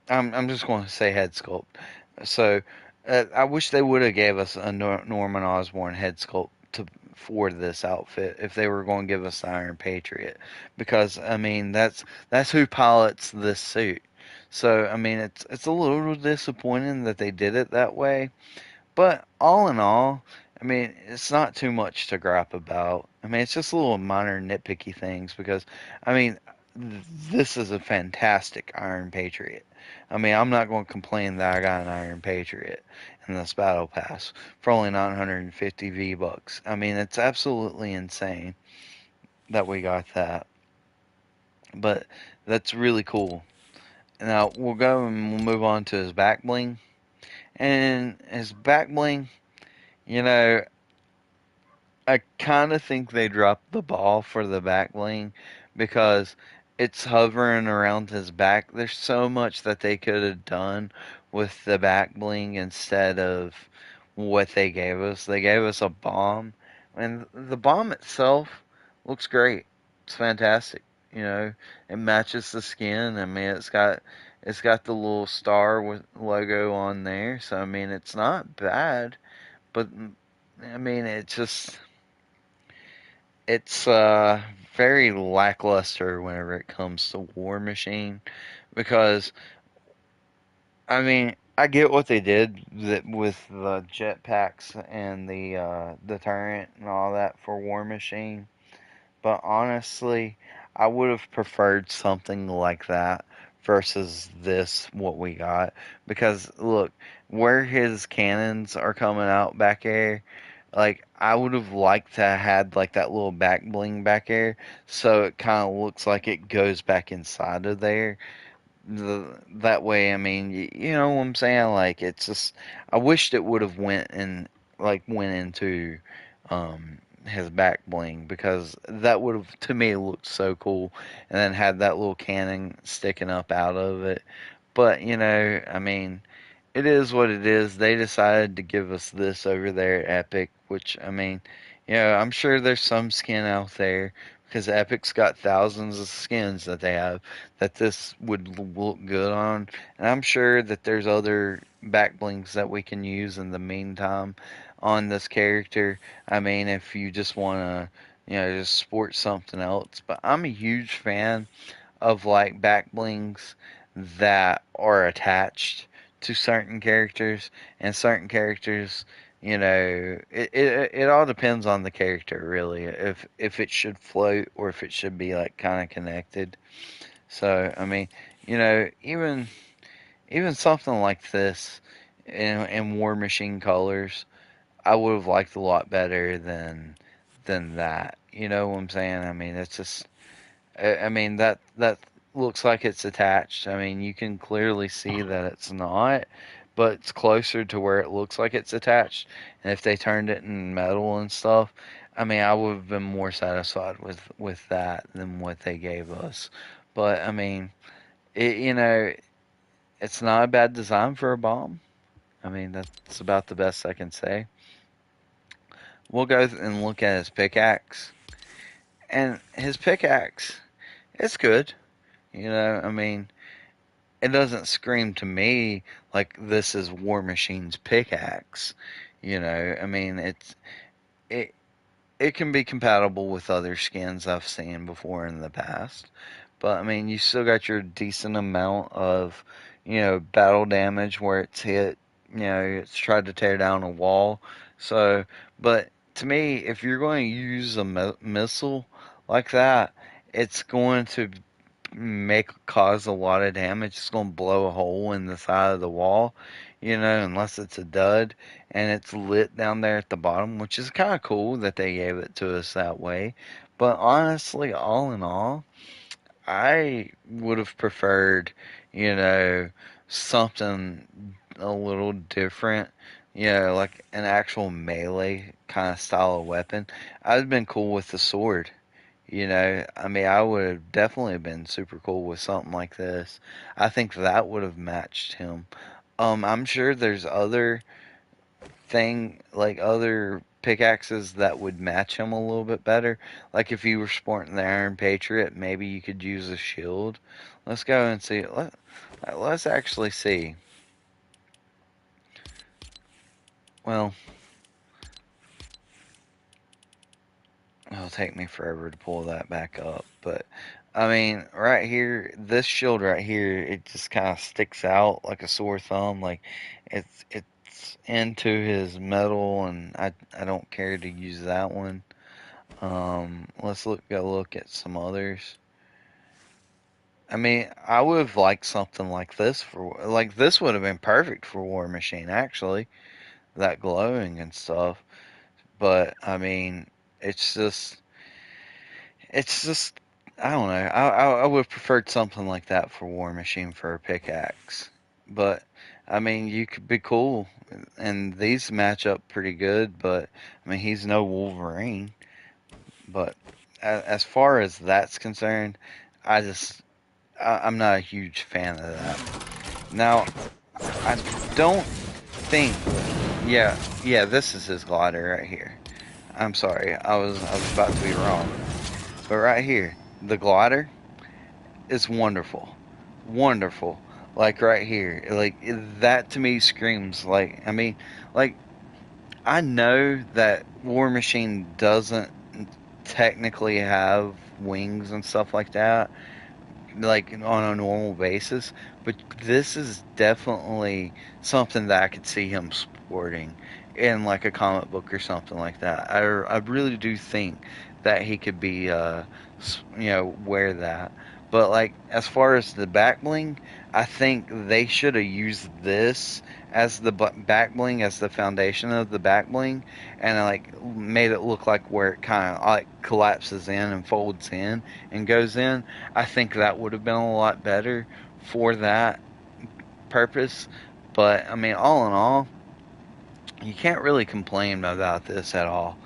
I'm just going to say head sculpt. So I wish they would have gave us a Norman Osborn head sculpt for this outfit if they were going to give us the Iron Patriot, because I mean that's who pilots this suit. So I mean it's a little disappointing that they did it that way, but all in all, I mean, it's not too much to gripe about. I mean, it's just little minor nitpicky things because, I mean, this is a fantastic Iron Patriot. I mean, I'm not going to complain that I got an Iron Patriot in this battle pass for only 950 V-Bucks. I mean, it's absolutely insane that we got that. But that's really cool. Now, we'll go and we'll move on to his back bling. And his back bling, you know, I kind of think they dropped the ball for the back bling because it's hovering around his back. There's so much that they could have done with the back bling instead of what they gave us. They gave us a bomb, and the bomb itself looks great. It's fantastic. You know, it matches the skin. I mean, it's got the little star with logo on there. So I mean, it's not bad, but I mean, it's very lackluster whenever it comes to War Machine because I mean I get what they did with the jetpacks and the turret and all that for War Machine, but honestly I would have preferred something like that versus this what we got, because look where his cannons are coming out back there, like I would have liked to have had like that little back bling back there, so it kind of looks like it goes back inside of there. That way, I mean, you know what I'm saying? Like it's just, I wished it would have went into his back bling, because that would have to me looked so cool, and then had that little cannon sticking up out of it. But you know, I mean, it is what it is. They decided to give us this over there at Epic, which I mean, you know, I'm sure there's some skin out there because Epic's got thousands of skins that they have that this would look good on, and I'm sure that there's other back blings that we can use in the meantime on this character. I mean, if you just want to, you know, just sport something else. But I'm a huge fan of like back blings that are attached to certain characters, and certain characters, you know, it all depends on the character really, if it should float or if it should be like kind of connected. So I mean, you know, even something like this in War Machine colors, I would have liked a lot better than that. You know what I'm saying? I mean, it's just I mean that looks like it's attached. I mean, you can clearly see that it's not, but it's closer to where it looks like it's attached. And if they turned it in metal and stuff, I mean, I would have been more satisfied with that than what they gave us. But I mean, you know, it's not a bad design for a bomb. I mean, that's about the best I can say. We'll go and look at his pickaxe, and his pickaxe, it's good. You know, I mean, it doesn't scream to me like this is War Machine's pickaxe. You know, I mean, it it can be compatible with other skins I've seen before in the past, but I mean, you still got your decent amount of, you know, battle damage where it's hit. You know, it's tried to tear down a wall. So, but to me, if you're going to use a missile like that, it's going to make cause a lot of damage. It's going to blow a hole in the side of the wall, you know, unless it's a dud and it's lit down there at the bottom, which is kind of cool that they gave it to us that way. But honestly, all in all, I would have preferred, you know, something a little different, you know, like an actual melee kind of style of weapon. I'd have been cool with the sword. You know, I mean, I would have definitely been super cool with something like this. I think that would have matched him. I'm sure there's other pickaxes that would match him a little bit better. Like if you were sporting the Iron Patriot, maybe you could use a shield. Let's go and see. Let's actually see. Well, take me forever to pull that back up. But I mean, right here, this shield right here, it just kind of sticks out like a sore thumb. Like it's into his metal, and I don't care to use that one. Let's look at some others. I mean, I would have liked something like this like this would have been perfect for War Machine actually, that glowing and stuff. But I mean, it's just it's just I don't know. I would have preferred something like that for War Machine for a pickaxe. But I mean, you could be cool, and these match up pretty good. But I mean, he's no Wolverine. But as far as that's concerned, I just I'm not a huge fan of that. Now, I don't think. Yeah, yeah, this is his glider right here. I'm sorry, I was about to be wrong. But right here, the glider is wonderful, wonderful. Like right here, like that to me screams like. I mean, like I know that War Machine doesn't technically have wings and stuff like that, like on a normal basis, but this is definitely something that I could see him sporting in like a comic book or something like that. I really do think that he could be wear that. But like as far as the back bling, I think they should have used this as the back bling as the foundation of the back bling, and like made it look like where it kind of like collapses in and folds in and goes in. I think that would have been a lot better for that purpose. But I mean, all in all, you can't really complain about this at all.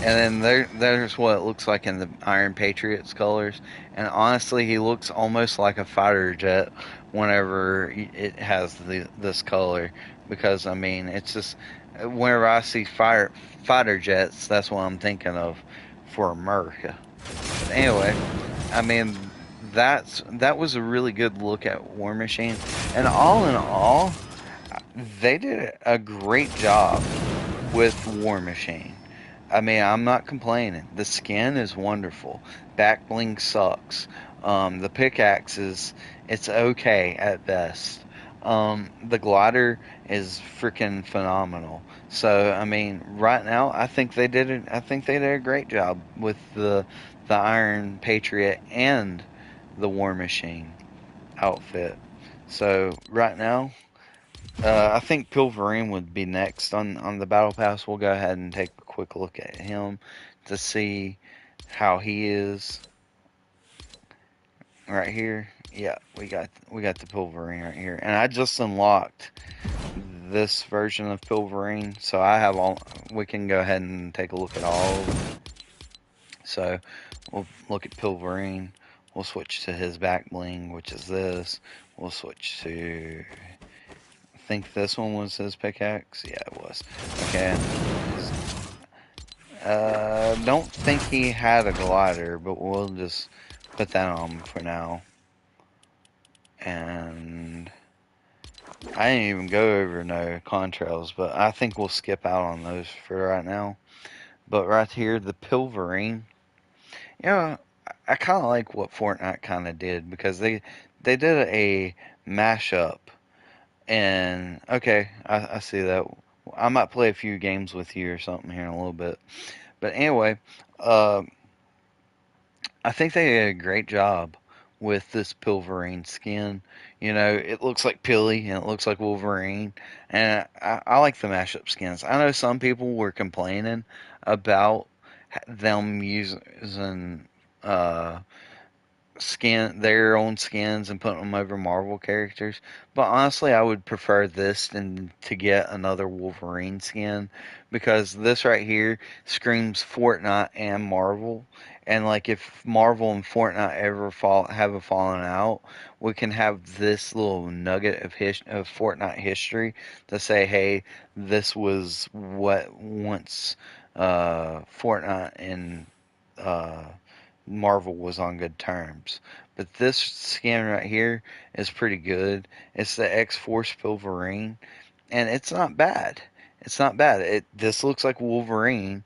And then there's what it looks like in the Iron Patriots colors. And honestly, he looks almost like a fighter jet whenever it has this color. Because I mean, it's just whenever I see fighter jets, that's what I'm thinking of for America. But anyway, I mean, that was a really good look at War Machine, and all in all, they did a great job with War Machine. I mean, I'm not complaining. The skin is wonderful. Back bling sucks. The pickaxe it's okay at best. The glider is freaking phenomenal. So I mean, right now I think they did it. I think they did a great job with the Iron Patriot and the War Machine outfit. So right now, I think Pilverine would be next on the Battle Pass. We'll go ahead and take a quick look at him to see how he is right here. Yeah, we got the Pilverine right here, and I just unlocked this version of Pilverine, so I have all. We can go ahead and take a look at all of them. So we'll look at Pilverine. We'll switch to his back bling, which is this. We'll switch to. I think this one was his pickaxe. Yeah, it was. Okay. Don't think he had a glider, but we'll just put that on for now. And I didn't even go over no contrails, but I think we'll skip out on those for right now. But right here, the Pilverine. You know, I kind of like what Fortnite kind of did because they did a mashup. And okay, I see that. I might play a few games with you or something here in a little bit. But anyway, uh, I think they did a great job with this Pilverine skin. You know, it looks like Pilly and it looks like Wolverine, and I like the mashup skins. I know some people were complaining about them using uh, their own skins and putting them over Marvel characters. But honestly, I would prefer this than to get another Wolverine skin because this right here screams Fortnite and Marvel. And like if Marvel and Fortnite ever have a fallen out, we can have this little nugget of Fortnite history to say, hey, this was what once Fortnite and uh, Marvel was on good terms. But this skin right here is pretty good. It's the X-Force Wolverine, and it's not bad. It's not bad. This looks like Wolverine,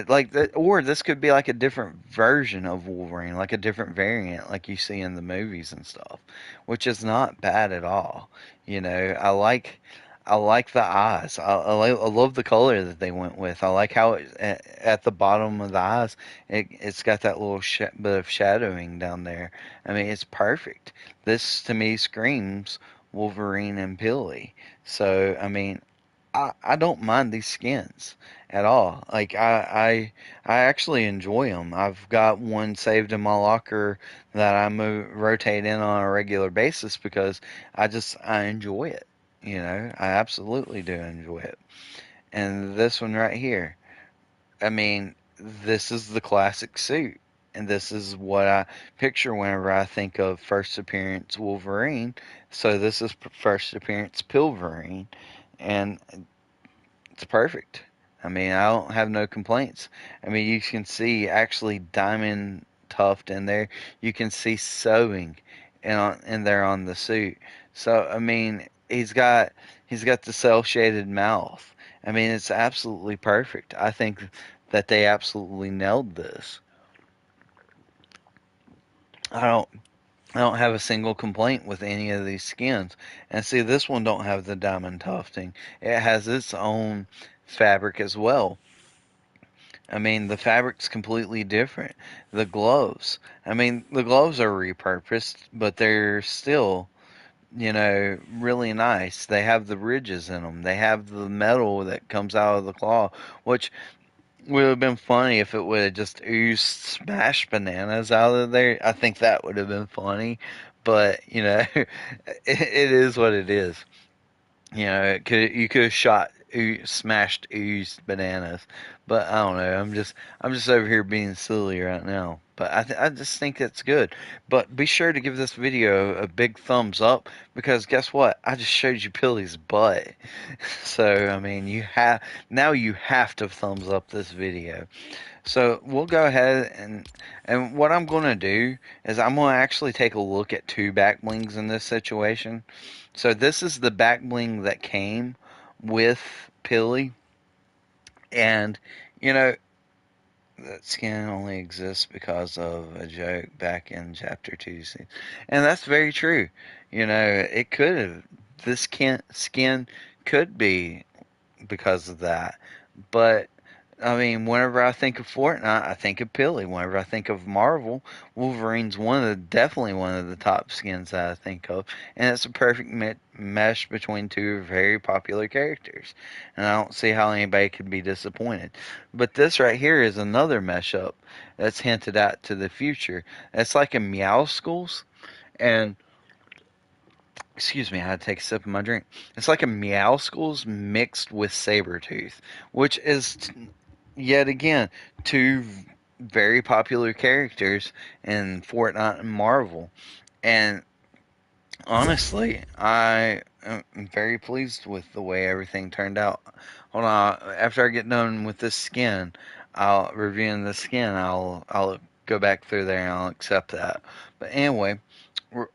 Like that, or this could be like a different version of Wolverine, like a different variant, like you see in the movies and stuff, which is not bad at all. You know, I like the eyes. I love the color that they went with. I like how at the bottom of the eyes, it's got that little bit of shadowing down there. I mean, it's perfect. This to me screams Wolverine and Billy. So I mean, I don't mind these skins at all. Like I actually enjoy them. I've got one saved in my locker that I rotate in on a regular basis because I enjoy it. You know, I absolutely do enjoy it. And this one right here, I mean, this is the classic suit. And this is what I picture whenever I think of first appearance Wolverine. So this is first appearance Pilverine. And it's perfect. I mean, I don't have no complaints. I mean, you can see actually diamond tuft in there. You can see sewing in there on the suit. So I mean, he's got the cell shaded mouth. I mean, it's absolutely perfect. I think that they absolutely nailed this. I don't I don't have a single complaint with any of these skins. And see, this one don't have the diamond tufting. It has its own fabric as well. I mean, the fabric's completely different. The gloves, I mean, the gloves are repurposed, but they're still, you know, really nice. They have the ridges in them. They have the metal that comes out of the claw, which would have been funny if it would have just oozed smashed bananas out of there. I think that would have been funny, but you know, it is what it is. You know, you could have shot smashed oozed bananas, but I don't know. I'm just over here being silly right now. But I just think it's good. But be sure to give this video a big thumbs up because guess what? I just showed you Billy's butt. So I mean, you have to thumbs up this video. So we'll go ahead and what I'm going to do is I'm going to actually take a look at two back blings in this situation. So this is the back bling that came with Pilly, and you know that skin only exists because of a joke back in chapter 2, and that's very true. You know, it could have this skin could be because of that, but I mean, whenever I think of Fortnite, I think of Pilly. Whenever I think of Marvel, Wolverine's definitely one of the top skins that I think of, and it's a perfect mesh between two very popular characters, and I don't see how anybody could be disappointed. But this right here is another mesh up that's hinted at to the future. It's like a Meow Schools, and excuse me, I had to take a sip of my drink. It's like a Meow Schools mixed with Sabretooth, which is yet again two very popular characters in Fortnite and Marvel. And honestly, I am very pleased with the way everything turned out. Hold on, after I get done with this skin, I'll reviewing the skin. I'll go back through there and I'll accept that. But anyway,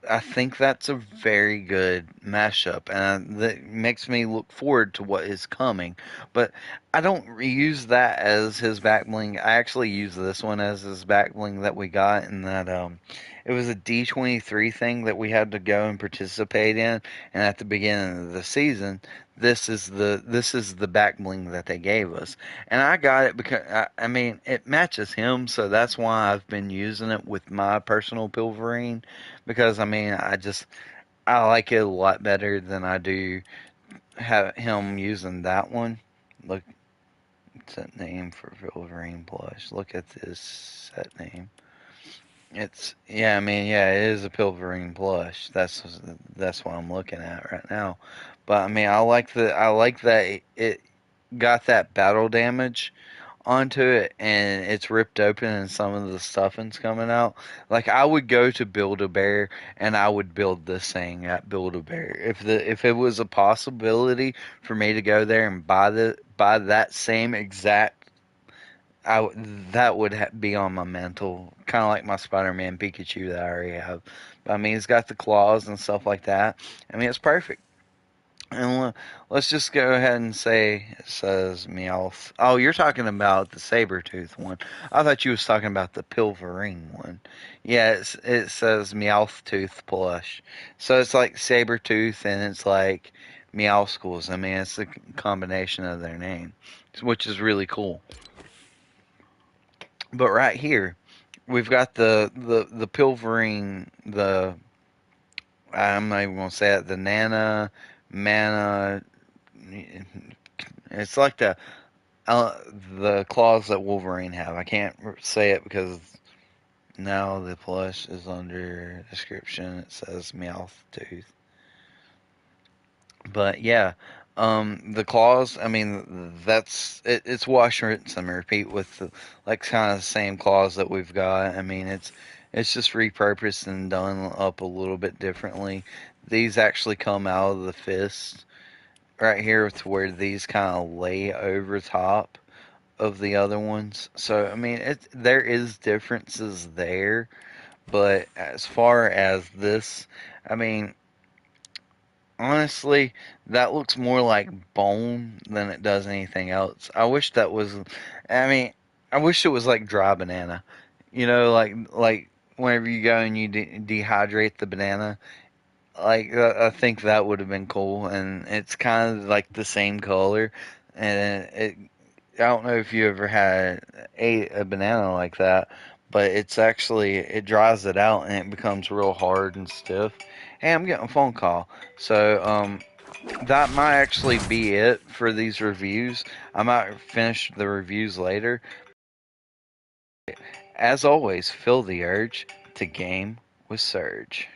I think that's a very good mashup, and that makes me look forward to what is coming. But I don't use that as his back bling. I actually use this one as his back bling that we got in that it was a D23 thing that we had to go and participate in, and at the beginning of the season, this is the back bling that they gave us, and I got it because I mean it matches him, so that's why I've been using it with my personal Pilverine because I mean I like it a lot better than I do have him using that one. Look, it's that name for Wolverine blush. Look at this set name. It's yeah, I mean yeah, it is a Pilverine blush. That's what I'm looking at right now. But I mean I like that it got that battle damage onto it and it's ripped open and some of the stuffing's coming out. Like I would go to Build a Bear and I would build this thing at Build a Bear. If it was a possibility for me to go there and buy that same exact that would be on my mental, kind of like my Spider-Man Pikachu that I already have. But I mean, it's got the claws and stuff like that. I mean, it's perfect. And let's just go ahead and say it says Meowth. Oh, you're talking about the Sabertooth one. I thought you was talking about the Pilverine one. Yeah, it says Meowth Tooth plush. So it's like Sabertooth and it's like Meowscles. I mean, it's a combination of their name, which is really cool. But right here, we've got the Pilverine, the I'm not even gonna say it, the Nana Mana. It's like uh, the claws that Wolverine have. I can't say it because now the plush is under description. It says Meowth Tooth. But yeah, the claws. I mean, that's it's wash, rinse, and repeat with like kind of the same claws that we've got. I mean, it's just repurposed and done up a little bit differently. These actually come out of the fist right here to where these kind of lay over top of the other ones. So I mean, there is differences there, but as far as this, I mean, honestly, that looks more like bone than it does anything else. I wish that was. I mean, I wish it was like dry banana. You know, like whenever you go and you dehydrate the banana. Like I think that would have been cool, and it's kind of like the same color, and I don't know if you ever had a banana like that, but it's actually it dries it out and it becomes real hard and stiff. Hey, I'm getting a phone call, so that might actually be it for these reviews. I might finish the reviews later. As always, feel the urge to game with Surge.